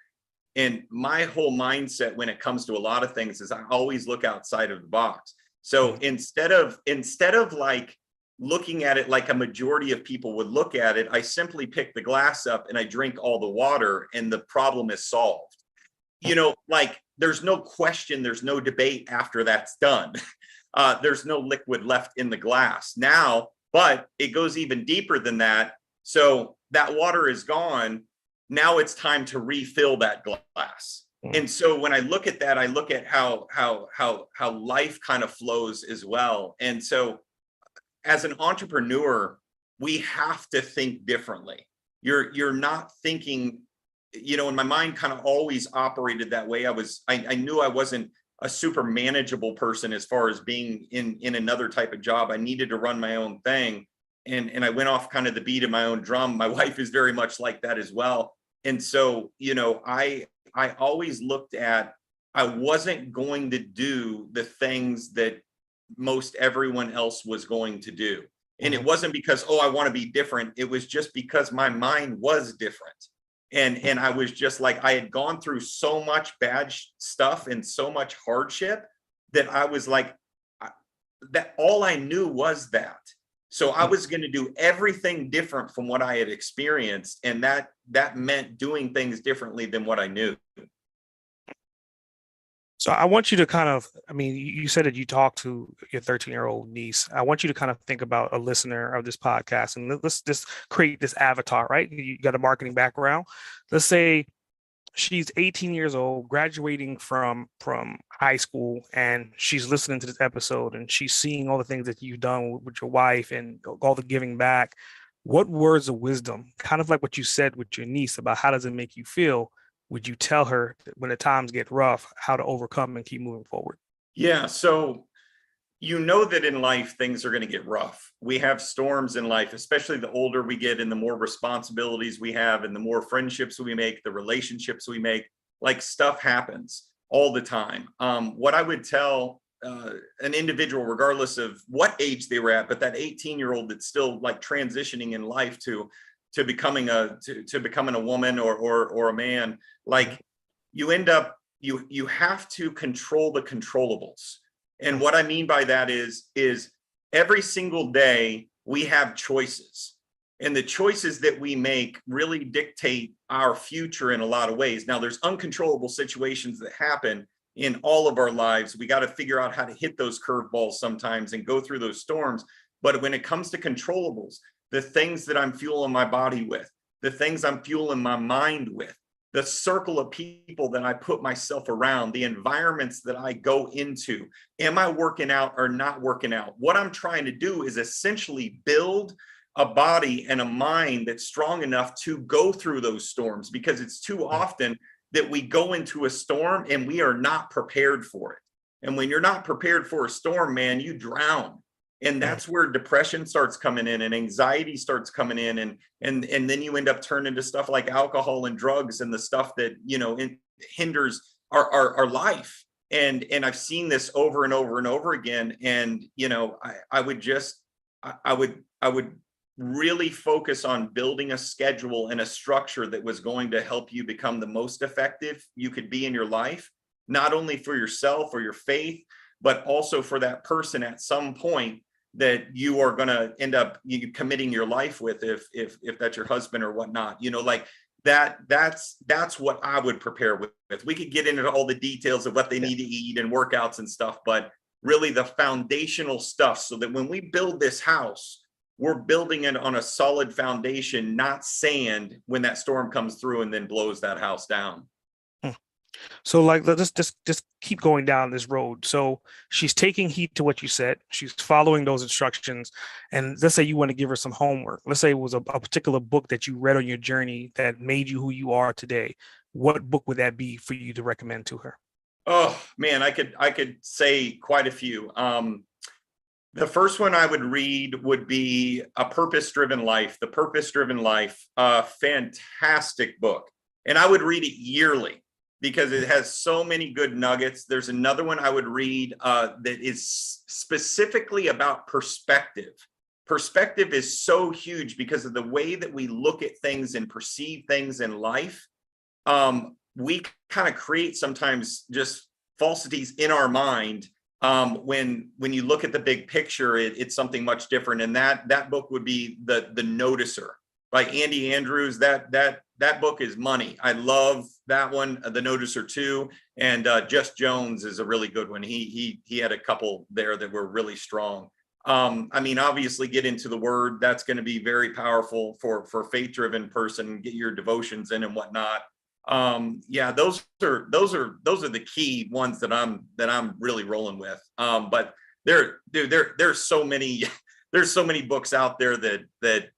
[SPEAKER 2] And my whole mindset when it comes to a lot of things is I always look outside of the box. So instead of like looking at it like a majority of people would look at it, I simply pick the glass up and I drink all the water and the problem is solved. Like there's no question, there's no debate after that's done. There's no liquid left in the glass now, but it goes even deeper than that. So that water is gone. Now it's time to refill that glass. And so when I look at that, I look at how life kind of flows as well. And so as an entrepreneur, we have to think differently. You're not thinking, and my mind kind of always operated that way. I knew I wasn't a super manageable person as far as being in another type of job. I needed to run my own thing. And I went off kind of the beat of my own drum. My wife is very much like that as well. And so, I always looked at, I wasn't going to do the things that most everyone else was going to do. And it wasn't because, I want to be different. It was just because my mind was different. And I was just like, I had gone through so much bad stuff and so much hardship that I was like, that all I knew was that. So I was going to do everything different from what I had experienced. And that meant doing things differently than what I knew.
[SPEAKER 1] So I want you to kind of, you said that you talked to your 13-year-old niece. I want you to kind of think about a listener of this podcast, and let's just create this avatar, right? You got a marketing background. Let's say she's 18 years old, graduating from high school, and she's listening to this episode and she's seeing all the things that you've done with your wife and all the giving back. What words of wisdom, kind of like what you said with your niece about how does it make you feel, would you tell her when the times get rough, how to overcome and keep moving forward?
[SPEAKER 2] Yeah. So, that in life, things are going to get rough. We have storms in life, especially the older we get and the more responsibilities we have and the more friendships we make, the relationships we make, like stuff happens all the time. What I would tell an individual, regardless of what age they were at, but that 18-year-old that's still like transitioning in life to becoming a woman or a man, like you have to control the controllables. And what I mean by that is every single day we have choices, and the choices that we make really dictate our future in a lot of ways. Now there's uncontrollable situations that happen in all of our lives. We got to figure out how to hit those curveballs sometimes and go through those storms. But when it comes to controllables, the things that I'm fueling my body with, the things I'm fueling my mind with, the circle of people that I put myself around, the environments that I go into, am I working out or not working out? What I'm trying to do is essentially build a body and a mind that's strong enough to go through those storms, because it's too often that we go into a storm and we are not prepared for it. And when you're not prepared for a storm, man, you drown. And that's where depression starts coming in and anxiety starts coming in. And then you end up turning to stuff like alcohol and drugs and the stuff that, hinders our life. And I've seen this over and over and over again. And, I would really focus on building a schedule and a structure that was going to help you become the most effective you could be in your life, not only for yourself or your faith, but also for that person at some point that you are going to end up committing your life with, if that's your husband or whatnot, like that's what I would prepare with. We could get into all the details of what they need to eat and workouts and stuff, but really the foundational stuff, so that when we build this house, we're building it on a solid foundation, not sand, when that storm comes through and then blows that house down.
[SPEAKER 1] So like, let's just keep going down this road. So she's taking heed to what you said. She's following those instructions. And let's say you want to give her some homework. Let's say it was a particular book that you read on your journey that made you who you are today. What book would that be for you to recommend to her?
[SPEAKER 2] Oh man, I could say quite a few. The first one I would read would be A Purpose-Driven Life, The Purpose-Driven Life, a fantastic book. And I would read it yearly, because it has so many good nuggets. There's another one I would read that is specifically about perspective. Perspective is so huge because of the way that we look at things and perceive things in life. We kind of create sometimes just falsities in our mind When you look at the big picture, it's something much different. And that book would be the Noticer by Andy Andrews. That book is money. I love that one. The Noticer too, and Just Jones is a really good one. He had a couple there that were really strong. I mean, obviously, Get Into the Word. That's going to be very powerful for faith-driven person. Get your devotions in and whatnot. Yeah, those are the key ones that I'm really rolling with. But there's so many there's so many books out there that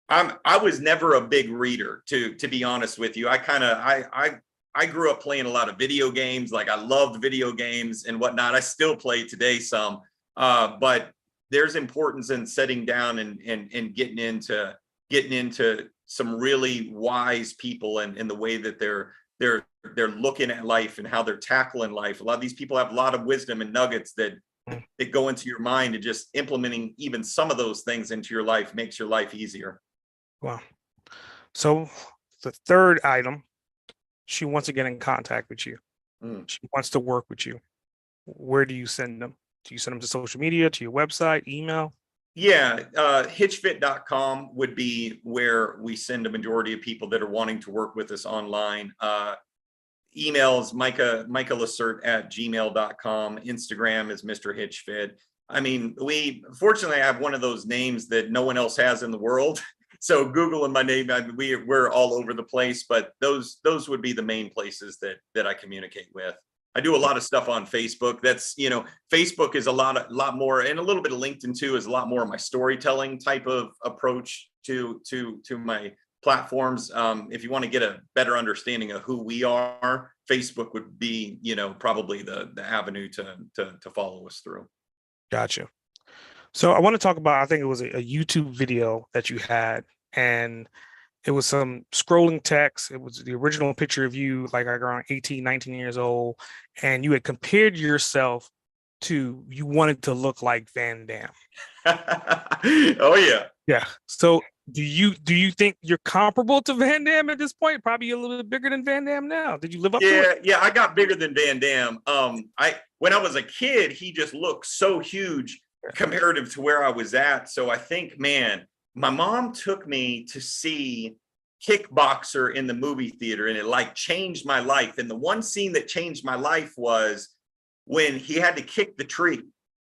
[SPEAKER 2] I was never a big reader, to be honest with you. I grew up playing a lot of video games. Like, I loved video games and whatnot. I still play today some, but there's importance in sitting down and getting into some really wise people and the way that they're looking at life and how they're tackling life. A lot of these people have a lot of wisdom and nuggets that go into your mind, and just implementing even some of those things into your life makes your life easier.
[SPEAKER 1] Wow. So the third item, she wants to get in contact with you. She wants to work with you. Where do you send them? Do you send them to social media, to your website, email?
[SPEAKER 2] Yeah, hitchfit.com would be where we send a majority of people that are wanting to work with us online. Emails, Micah LaCerte at gmail.com. Instagram is Mr. Hitchfit. I mean, fortunately, I have one of those names that no one else has in the world. So Google and my name, we're all over the place, but those would be the main places that I communicate with. I do a lot of stuff on Facebook. That's, Facebook is a lot more, and a little bit of LinkedIn too, is a lot more of my storytelling type of approach to my platforms. If you want to get a better understanding of who we are, Facebook would be, probably the avenue to follow us through.
[SPEAKER 1] Gotcha. So I want to talk about, I think it was a YouTube video that you had, and it was some scrolling text. It was the original picture of you, like around 18, 19 years old. And you had compared yourself to, you wanted to look like Van Damme.
[SPEAKER 2] Oh, yeah.
[SPEAKER 1] Yeah. So do you think you're comparable to Van Damme at this point? Probably a little bit bigger than Van Damme now. Did you live up to it?
[SPEAKER 2] Yeah, I got bigger than Van Damme. When I was a kid, he just looked so huge comparative to where I was at. So I think, man, my mom took me to see Kickboxer in the movie theater, and it like changed my life. And the one scene that changed my life was when he had to kick the tree.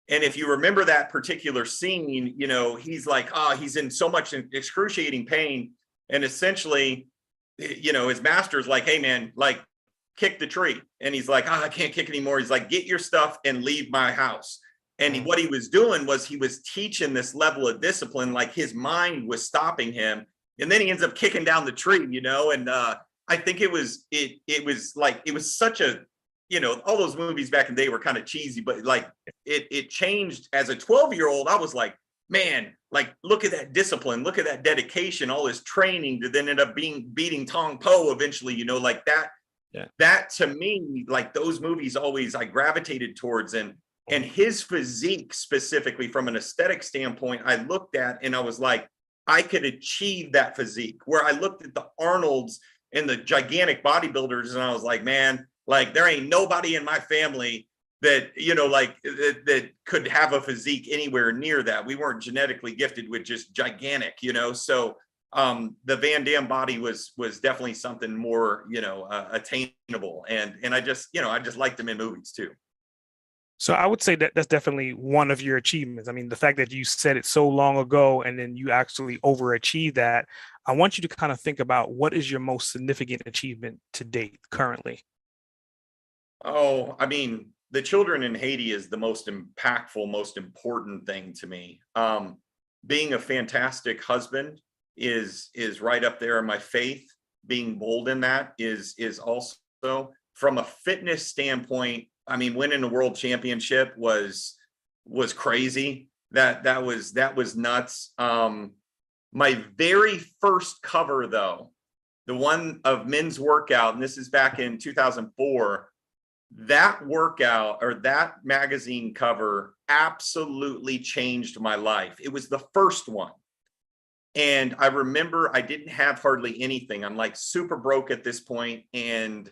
[SPEAKER 2] And if you remember that particular scene, he's like, he's in so much excruciating pain. And essentially, his master's like, hey, man, like, kick the tree. And he's like, I can't kick anymore. He's like, get your stuff and leave my house. And what he was doing was he was teaching this level of discipline, like his mind was stopping him. And then he ends up kicking down the tree, and I think it was such a, all those movies back in the day were kind of cheesy, but like it changed. As a 12-year-old, I was like, man, like, look at that discipline, look at that dedication, all this training to then end up beating Tong Po eventually, like that. Yeah. That to me, like, those movies always I gravitated towards, and his physique specifically from an aesthetic standpoint, I looked at and I was like, I could achieve that physique. Where I looked at the Arnolds and the gigantic bodybuilders, and I was like, man, like, there ain't nobody in my family that, that could have a physique anywhere near that. We weren't genetically gifted with just gigantic, So the Van Damme body was definitely something more, attainable. And I just liked him in movies too.
[SPEAKER 1] So I would say that that's definitely one of your achievements. I mean, the fact that you said it so long ago and then you actually overachieved that. I want you to kind of think about, what is your most significant achievement to date currently?
[SPEAKER 2] Oh, I mean, the children in Haiti is the most impactful, most important thing to me. Being a fantastic husband is right up there in my faith. Being bold in that is also, from a fitness standpoint. I mean, winning a world championship was crazy. That was nuts. My very first cover, though, the one of Men's Workout, and this is back in 2004, that workout, or that magazine cover, absolutely changed my life. It was the first one. And I remember I didn't have hardly anything. I'm like super broke at this point. And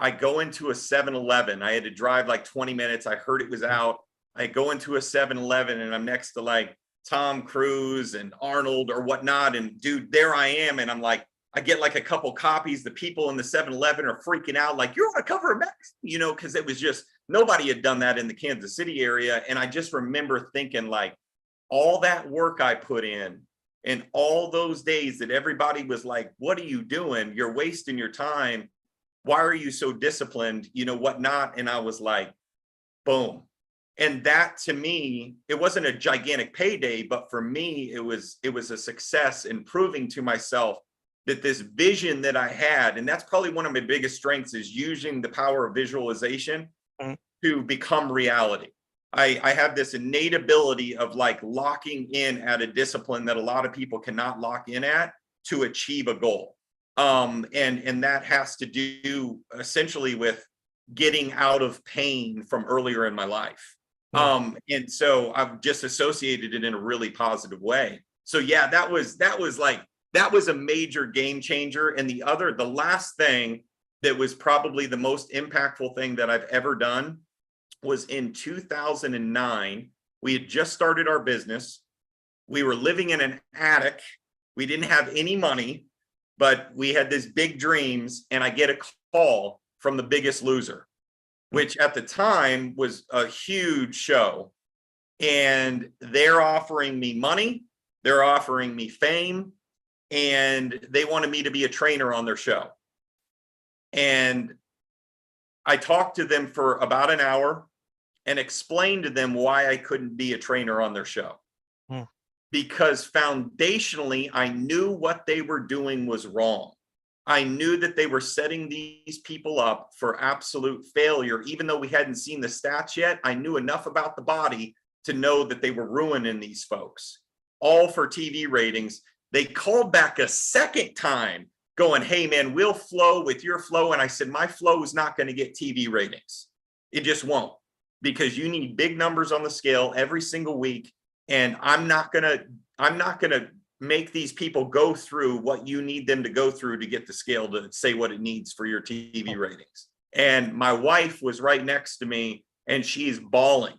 [SPEAKER 2] I go into a 7-Eleven. I had to drive like 20 minutes. I heard it was out. I go into a 7-Eleven and I'm next to like Tom Cruise and Arnold or whatnot. And dude, there I am. And I'm like, I get like a couple copies. The people in the 7-Eleven are freaking out, like, you're on a cover of magazine, you know, because it was just, nobody had done that in the Kansas City area. And I just remember thinking like, all that work I put in and all those days that everybody was like, what are you doing? You're wasting your time. Why are you so disciplined? You know, whatnot. And I was like, boom. And that to me, it wasn't a gigantic payday, but for me, it was a success in proving to myself that this vision that I had, and that's probably one of my biggest strengths, is using the power of visualization to become reality. I have this innate ability of like locking in at a discipline that a lot of people cannot lock in at to achieve a goal. And that has to do essentially with getting out of pain from earlier in my life. And so I've just associated it in a really positive way. So yeah, that was a major game changer. And the last thing that was probably the most impactful thing that I've ever done was in 2009. We had just started our business. We were living in an attic. We didn't have any money, but we had these big dreams. And I get a call from The Biggest Loser, which at the time was a huge show. And they're offering me money. They're offering me fame. And they wanted me to be a trainer on their show. And I talked to them for about an hour and explained to them why I couldn't be a trainer on their show. Because foundationally, I knew what they were doing was wrong. I knew that they were setting these people up for absolute failure. Even though we hadn't seen the stats yet, I knew enough about the body to know that they were ruining these folks, all for TV ratings. They called back a second time going, hey man, we'll flow with your flow. And I said, my flow is not going to get TV ratings. It just won't, because you need big numbers on the scale every single week. And I'm not going to make these people go through what you need them to go through to get the scale to say what it needs for your TV ratings. And my wife was right next to me and she's bawling.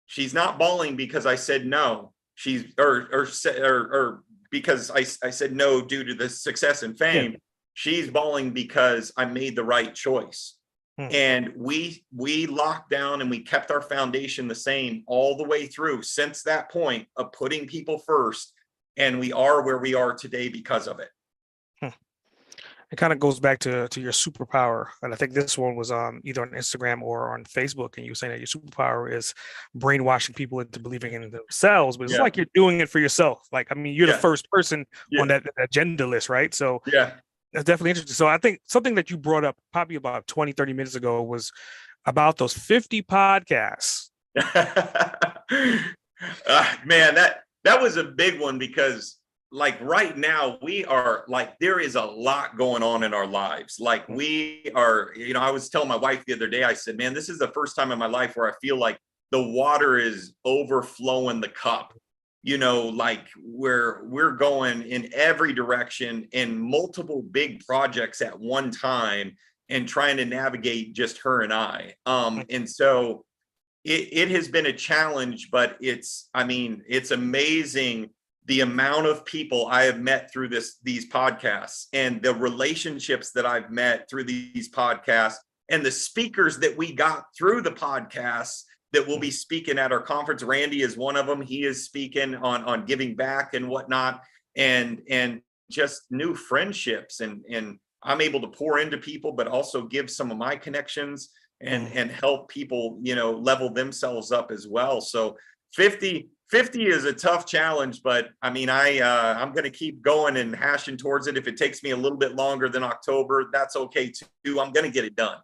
[SPEAKER 2] She's not bawling because I said no. She's or because I said no due to the success and fame. Yeah. She's bawling because I made the right choice. And we locked down and we kept our foundation the same all the way through since that point of putting people first. And we are where we are today because of it.
[SPEAKER 1] It kind of goes back to your superpower. And I think this one was either on Instagram or on Facebook. And you were saying that your superpower is brainwashing people into believing in themselves. But it's like you're doing it for yourself. Like, I mean, you're the first person on that agenda list, right? So that's definitely interesting. So I think something that you brought up probably about 20, 30 minutes ago was about those 50 podcasts.
[SPEAKER 2] Man, that was a big one because like right now we are like, there is a lot going on in our lives. Like we are, you know, I was telling my wife the other day, I said, man, this is the first time in my life where I feel like the water is overflowing the cup, you know, like where we're going in every direction in multiple big projects at one time and trying to navigate just her and I. And so it has been a challenge, but it's amazing the amount of people I have met through these podcasts and the relationships that I've met through these podcasts and the speakers that we got through the podcasts that will be speaking at our conference. Randy is one of them. He is speaking on giving back and whatnot, and just new friendships. And I'm able to pour into people, but also give some of my connections and help people, you know, level themselves up as well. So 50 is a tough challenge, but I mean, I'm going to keep going and hashing towards it. If it takes me a little bit longer than October, that's okay too. I'm going to get it done.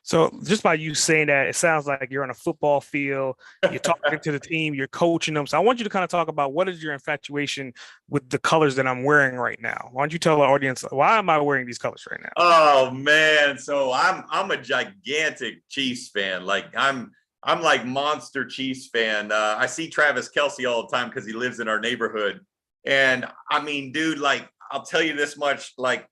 [SPEAKER 1] So just by you saying that, it sounds like you're on a football field, you're talking to the team, you're coaching them. So I want you to kind of talk about what is your infatuation with the colors that I'm wearing right now? Why don't you tell the audience, why am I wearing these colors right now?
[SPEAKER 2] Oh man. So I'm a gigantic Chiefs fan. Like I'm like monster Chiefs fan. I see Travis Kelce all the time because he lives in our neighborhood. And I mean, dude, like, I'll tell you this much, like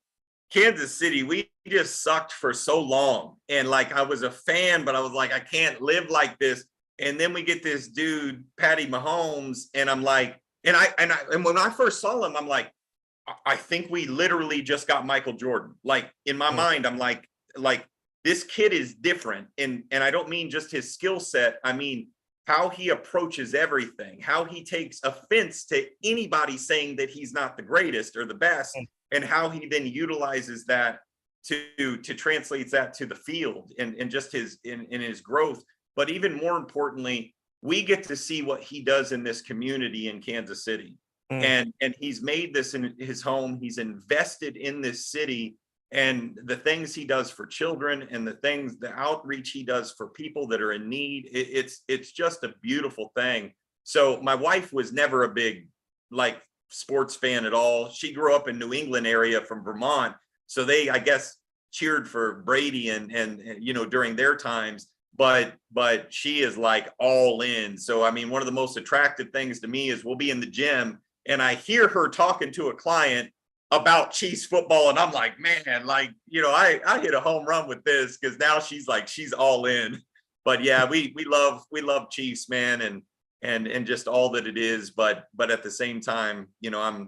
[SPEAKER 2] Kansas City, we just sucked for so long. And like, I was a fan, but I was like, I can't live like this. And then we get this dude, Patty Mahomes, and I'm like, and when I first saw him, I'm like, I think we literally just got Michael Jordan. Like in my mind, I'm like this kid is different. And I don't mean just his skill set. I mean, how he approaches everything, how he takes offense to anybody saying that he's not the greatest or the best, and how he then utilizes that to translates that to the field and just his in his growth. But even more importantly, we get to see what he does in this community in Kansas City. And he's made this in his home. He's invested in this city, and the things he does for children and the outreach he does for people that are in need. It's just a beautiful thing. So my wife was never a big like sports fan at all. She grew up in New England area from Vermont. So they, I guess, cheered for Brady and you know, during their times. But she is like all in. So, I mean, one of the most attractive things to me is we'll be in the gym and I hear her talking to a client about Chiefs football. And I'm like, man, like, you know, I hit a home run with this, because now she's like, she's all in. But yeah, we love Chiefs, man, and just all that it is. But at the same time, you know,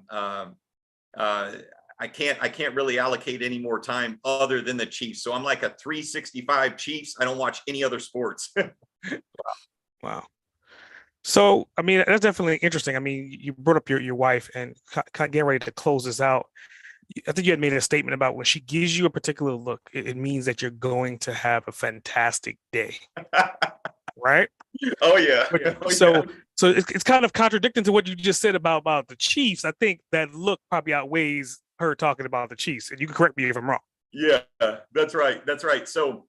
[SPEAKER 2] I can't really allocate any more time other than the Chiefs. So I'm like a 365 Chiefs. I don't watch any other sports.
[SPEAKER 1] Wow. So, I mean, that's definitely interesting. I mean, you brought up your wife, and getting ready to close this out. I think you had made a statement about when she gives you a particular look, it means that you're going to have a fantastic day, right?
[SPEAKER 2] Oh yeah.
[SPEAKER 1] So it's kind of contradicting to what you just said about the Chiefs. I think that look probably outweighs her talking about the Chiefs, and you can correct me if I'm wrong.
[SPEAKER 2] Yeah, that's right. That's right. So,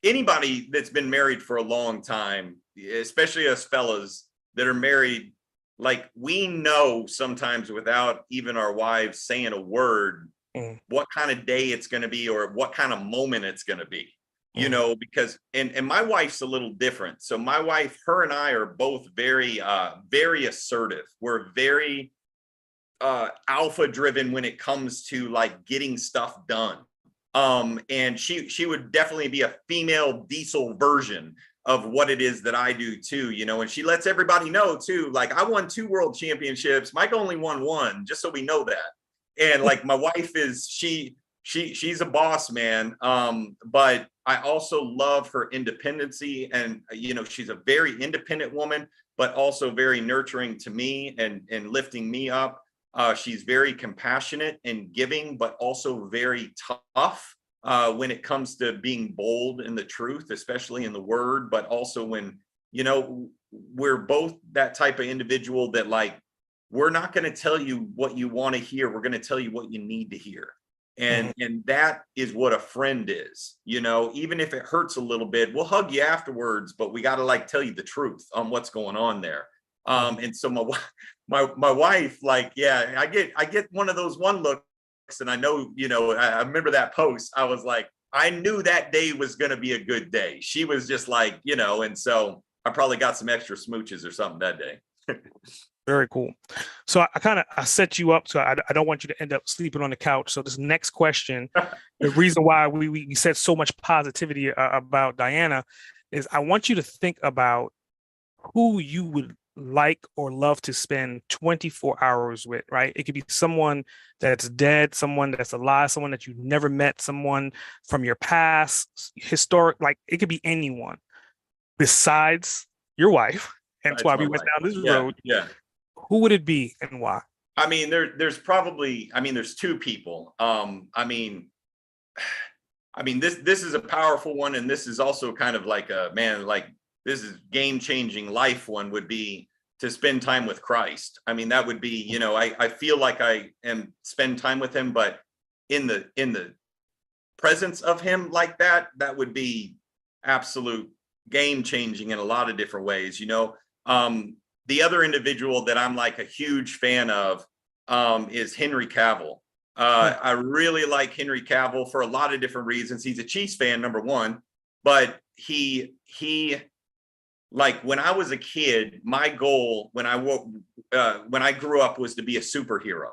[SPEAKER 2] anybody that's been married for a long time, especially us fellas that are married, like we know sometimes without even our wives saying a word, what kind of day it's going to be or what kind of moment it's going to be, you know, because, and my wife's a little different. So my wife, her and I are both very, very assertive. We're very, alpha driven when it comes to like getting stuff done. And she would definitely be a female Diesel version of what it is that I do too, you know, and she lets everybody know too, like I won 2 world championships. Mike only won 1, just so we know that. And like my wife is, she's a boss, man. But I also love her independency, and you know, she's a very independent woman, but also very nurturing to me and lifting me up. She's very compassionate and giving, but also very tough when it comes to being bold in the truth, especially in the word, but also when, you know, we're both that type of individual that like, we're not going to tell you what you want to hear. We're going to tell you what you need to hear. And that is what a friend is, you know, even if it hurts a little bit, we'll hug you afterwards, but we got to like tell you the truth on what's going on there. And so my wife, like, yeah, I get one of those one looks, and I know, you know, I remember that post. I was like, I knew that day was going to be a good day. She was just like, you know, and so I probably got some extra smooches or something that day.
[SPEAKER 1] Very cool. So I set you up. So I don't want you to end up sleeping on the couch. So this next question, the reason why we said so much positivity about Diana is I want you to think about who you would like or love to spend 24 hours with, right? It could be someone that's dead, someone that's alive, someone that you never met, someone from your past, historic, like it could be anyone besides your wife. Hence why we went down this road.
[SPEAKER 2] Yeah.
[SPEAKER 1] Who would it be and why?
[SPEAKER 2] I mean, there's probably, I mean, there's 2 people. I mean, this is a powerful one. And this is also kind of like a, man, like this is game-changing life one would be to spend time with Christ. I mean, that would be, you know, I feel like I am spend time with him, but in the presence of him like that would be absolute game-changing in a lot of different ways, you know. The other individual that I'm like a huge fan of is Henry Cavill. I really like Henry Cavill for a lot of different reasons. He's a Chiefs fan, number one, but he like when I was a kid, my goal when I grew up was to be a superhero.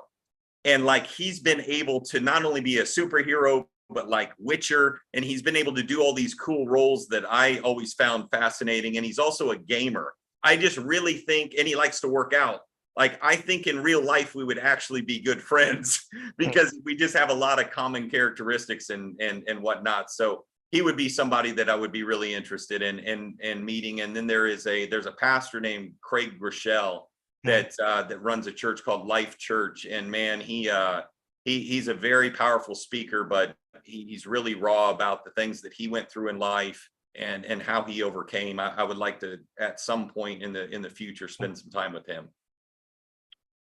[SPEAKER 2] And like, he's been able to not only be a superhero, but like Witcher, and he's been able to do all these cool roles that I always found fascinating. And he's also a gamer. I just really think, and he likes to work out. Like, I think in real life we would actually be good friends because we just have a lot of common characteristics and whatnot. So he would be somebody that I would be really interested in meeting. And then there's a pastor named Craig Rochelle that runs a church called Life Church. And man, he's a very powerful speaker, but he's really raw about the things that he went through in life and how he overcame. I would like to, at some point in the future, spend some time with him.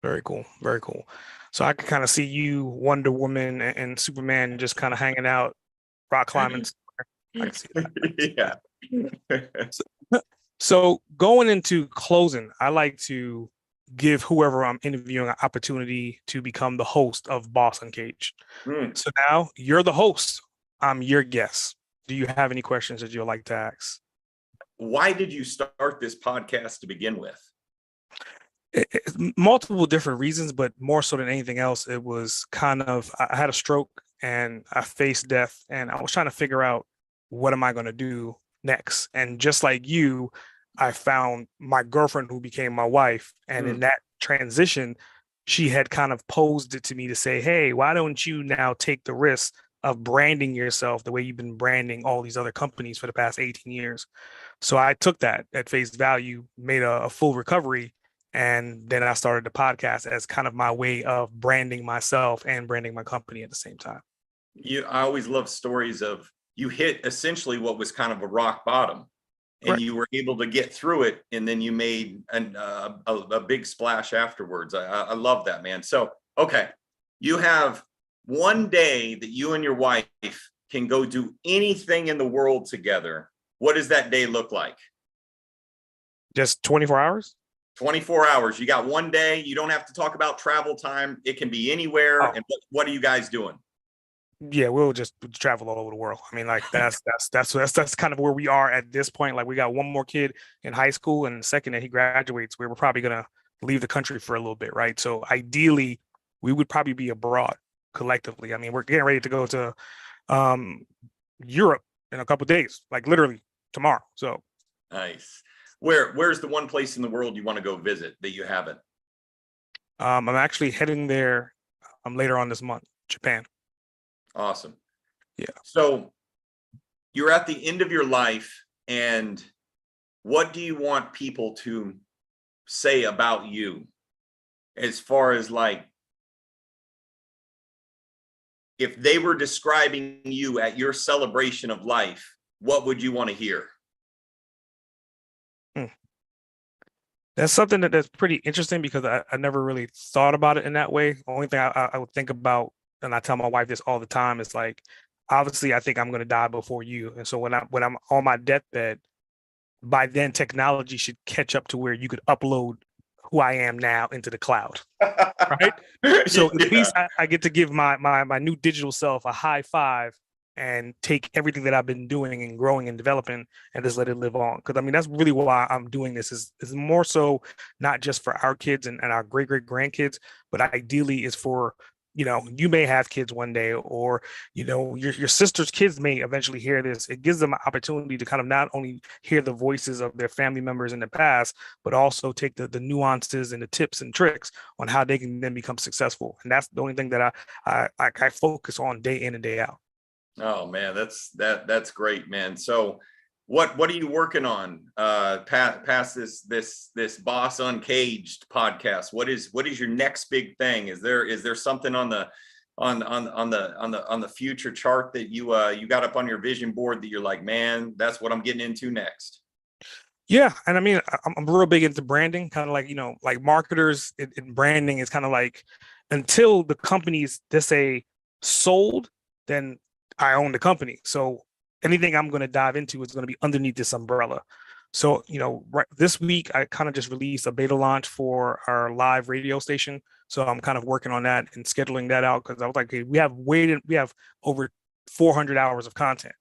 [SPEAKER 1] Very cool. Very cool. So I could kind of see you, Wonder Woman and Superman just kind of hanging out, rock climbing. I can see that.
[SPEAKER 2] Yeah.
[SPEAKER 1] So going into closing, I like to give whoever I'm interviewing an opportunity to become the host of Boss Uncaged. So now you're the host. I'm your guest. Do you have any questions that you'd like to ask?
[SPEAKER 2] Why did you start this podcast to begin with?
[SPEAKER 1] Multiple different reasons, but more so than anything else, it was kind of, I had a stroke and I faced death, and I was trying to figure out, what am I going to do next? And just like you, I found my girlfriend who became my wife. And in that transition, she had kind of posed it to me to say, hey, why don't you now take the risk of branding yourself the way you've been branding all these other companies for the past 18 years? So I took that at face value, made a full recovery. And then I started the podcast as kind of my way of branding myself and branding my company at the same time.
[SPEAKER 2] I always love stories of you hit essentially what was kind of a rock bottom, and
[SPEAKER 1] right.
[SPEAKER 2] You were able to get through it, and then you made a big splash afterwards. I love that, man. So, okay, you have one day that you and your wife can go do anything in the world together. What does that day look like?
[SPEAKER 1] Just 24 hours?
[SPEAKER 2] 24 hours. You got one day. You don't have to talk about travel time. It can be anywhere.
[SPEAKER 1] Oh.
[SPEAKER 2] And what are you guys doing?
[SPEAKER 1] Yeah, we'll just travel all over the world. I mean, like that's kind of where we are at this point. Like, we got one more kid in high school, and the second that he graduates, we're probably gonna leave the country for a little bit, right? So ideally, we would probably be abroad collectively. I mean, we're getting ready to go to Europe in a couple of days, like literally tomorrow. So
[SPEAKER 2] nice. Where's the one place in the world you want to go visit that you haven't?
[SPEAKER 1] I'm actually heading there later on this month, Japan.
[SPEAKER 2] Awesome.
[SPEAKER 1] Yeah.
[SPEAKER 2] So you're at the end of your life, and what do you want people to say about you, as far as like, if they were describing you at your celebration of life, what would you want to hear?
[SPEAKER 1] That's something that's pretty interesting, because I never really thought about it in that way. Only thing I would think about, and I tell my wife this all the time, is like, obviously I think I'm going to die before you. And so when I'm on my deathbed, by then technology should catch up to where you could upload who I am now into the cloud. Right. So at least I get to give my new digital self a high five and take everything that I've been doing and growing and developing and just let it live on. Because I mean, that's really why I'm doing this, is more so not just for our kids and our great grandkids, but ideally is for, you may have kids one day, or, your sister's kids may eventually hear this. It gives them an opportunity to kind of not only hear the voices of their family members in the past, but also take the nuances and the tips and tricks on how they can then become successful. And that's the only thing that I focus on day in and day out.
[SPEAKER 2] Oh man, that's great, man. So what are you working on past this Boss Uncaged podcast? What is your next big thing? Is there something on the future chart that you got up on your vision board that you're like, man, that's what I'm getting into next?
[SPEAKER 1] Yeah, and I mean, I'm real big into branding, kind of like, like marketers in branding is kind of like, until the companies that say sold, then I own the company. So anything I'm going to dive into is going to be underneath this umbrella. So, right this week, I kind of just released a beta launch for our live radio station. So I'm kind of working on that and scheduling that out, because I was like, okay, we have over 400 hours of content,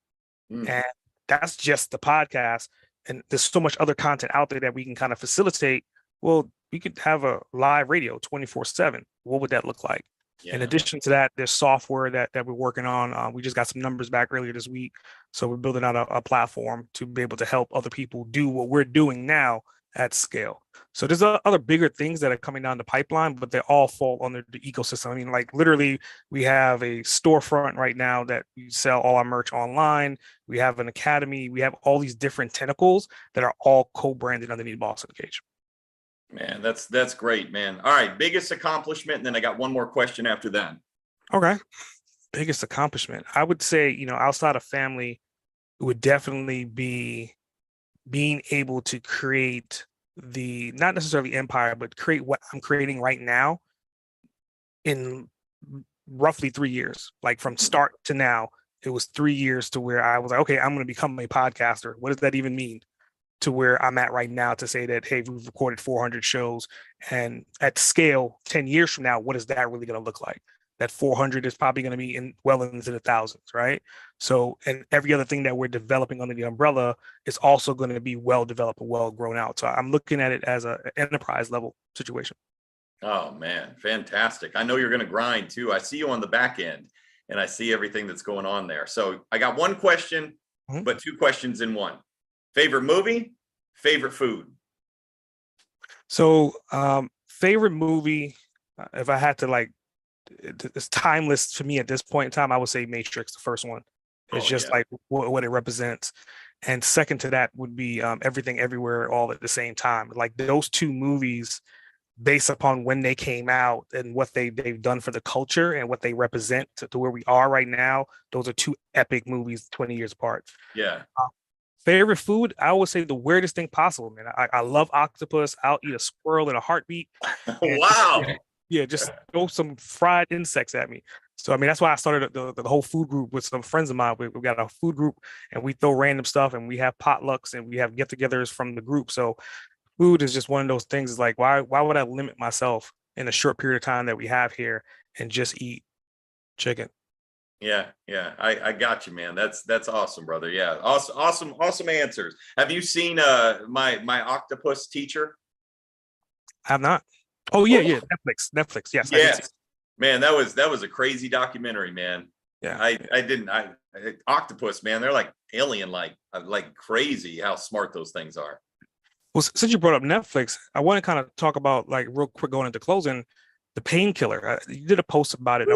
[SPEAKER 1] and that's just the podcast. And there's so much other content out there that we can kind of facilitate. Well, we could have a live radio 24/7. What would that look like? In
[SPEAKER 2] Yeah.
[SPEAKER 1] addition to that, there's software that we're working on. We just got some numbers back earlier this week. So we're building out a platform to be able to help other people do what we're doing now at scale. So there's other bigger things that are coming down the pipeline, but they all fall under the ecosystem. I mean, like literally, we have a storefront right now that we sell all our merch online. We have an academy. We have all these different tentacles that are all co-branded underneath Boston Cage.
[SPEAKER 2] Man, that's great, man. All right, biggest accomplishment, and then I got one more question after that.
[SPEAKER 1] Okay. Biggest accomplishment. I would say, outside of family, it would definitely be being able to create the not necessarily empire, but create what I'm creating right now in roughly 3 years. Like from start to now, it was 3 years to where I was like, okay, I'm going to become a podcaster. What does that even mean? To where I'm at right now to say that, hey, we've recorded 400 shows, and at scale, 10 years from now, what is that really going to look like? That 400 is probably going to be well into the thousands, right? So, and every other thing that we're developing under the umbrella is also going to be well developed and well grown out. So I'm looking at it as an enterprise level situation.
[SPEAKER 2] Oh man, fantastic. I know you're going to grind too. I see you on the back end and I see everything that's going on there. So I got one question, but two questions in one. Favorite movie, favorite food.
[SPEAKER 1] So, favorite movie, if I had to it's timeless for me at this point in time, I would say Matrix, the first one. It's just
[SPEAKER 2] Yeah.
[SPEAKER 1] like what it represents. And second to that would be Everything Everywhere All at the Same Time. Like those two movies, based upon when they came out and what they've done for the culture and what they represent to where we are right now, those are two epic movies 20 years apart.
[SPEAKER 2] Yeah.
[SPEAKER 1] Favorite food, I would say the weirdest thing possible, man. I love octopus. I'll eat a squirrel in a heartbeat. And
[SPEAKER 2] Wow.
[SPEAKER 1] yeah, just throw some fried insects at me. So I mean, that's why I started the whole food group with some friends of mine. We got a food group, and we throw random stuff, and we have potlucks, and we have get-togethers from the group. So food is just one of those things. Is like, why would I limit myself in a short period of time that we have here and just eat chicken?
[SPEAKER 2] Yeah, yeah. I got you, man. That's awesome, brother. Yeah. Awesome answers. Have you seen my octopus teacher?
[SPEAKER 1] I have not. Oh yeah,
[SPEAKER 2] Oh,
[SPEAKER 1] yeah. Netflix. Yes, I did see.
[SPEAKER 2] yes. Man, that was a crazy documentary, man.
[SPEAKER 1] Yeah.
[SPEAKER 2] I didn't octopus, man, they're like alien like crazy how smart those things are.
[SPEAKER 1] Well, since you brought up Netflix, I want to kind of talk about like real quick going into closing, the painkiller. You did a post about it.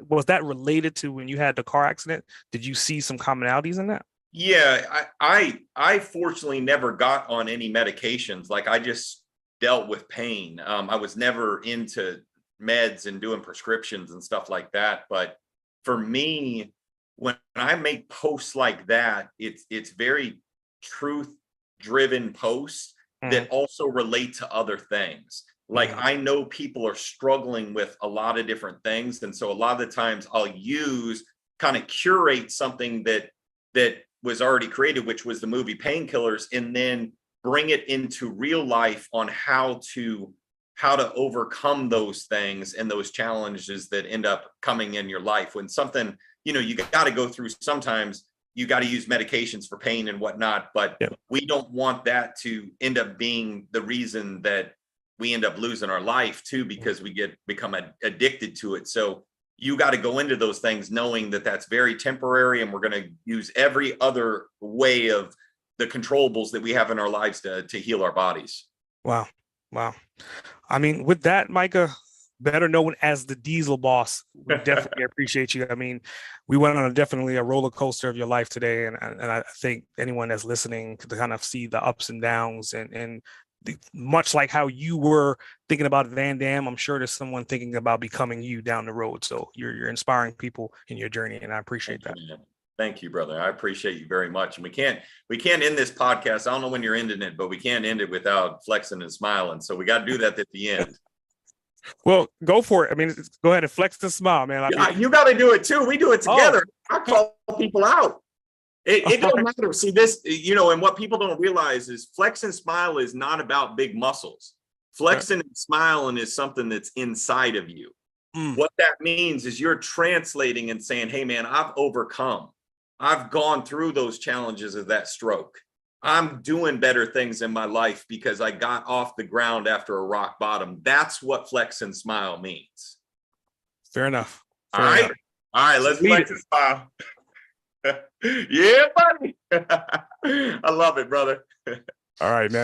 [SPEAKER 1] Was that related to when you had the car accident? Did you see some commonalities in that?
[SPEAKER 2] Yeah, I fortunately never got on any medications. Like I just dealt with pain. I was never into meds and doing prescriptions and stuff like that. But for me, when I make posts like that, it's very truth driven posts
[SPEAKER 1] Mm,
[SPEAKER 2] that also relate to other things. Like
[SPEAKER 1] mm,
[SPEAKER 2] I know people are struggling with a lot of different things. And so a lot of the times I'll use kind of curate something that was already created, which was the movie Painkillers, and then bring it into real life on how to overcome those things and those challenges that end up coming in your life. When something, you got to go through, sometimes you got to use medications for pain and whatnot, but
[SPEAKER 1] yeah.
[SPEAKER 2] we don't want that to end up being the reason that we end up losing our life too, because we become addicted to it. So you got to go into those things knowing that that's very temporary, and we're going to use every other way of the controllables that we have in our lives to heal our bodies.
[SPEAKER 1] Wow. Wow. I mean, with that, Micah, better known as the Diesel Boss, we definitely appreciate you. I mean, we went on definitely a roller coaster of your life today, and I think anyone that's listening could kind of see the ups and downs, and much like how you were thinking about Van Damme, I'm sure there's someone thinking about becoming you down the road. So you're inspiring people in your journey, and I appreciate that.
[SPEAKER 2] Thank you, brother. I appreciate you very much. And we can't end this podcast. I don't know when you're ending it, but we can't end it without flexing and smiling. So we got to do that at the end.
[SPEAKER 1] Well, go for it. I mean, go ahead and flex and smile, man. I mean,
[SPEAKER 2] You got to do it too. We do it together. I call people out. It don't matter. See this, and what people don't realize is flex and smile is not about big muscles. Flexing and smiling is something that's inside of you. What that means is you're translating and saying, hey man, I've overcome. I've gone through those challenges of that stroke. I'm doing better things in my life because I got off the ground after a rock bottom. That's what flex and smile means.
[SPEAKER 1] Fair enough.
[SPEAKER 2] All right.
[SPEAKER 1] Enough.
[SPEAKER 2] All right. Let's flex and smile. Yeah, buddy. I love it, brother.
[SPEAKER 1] All right, man.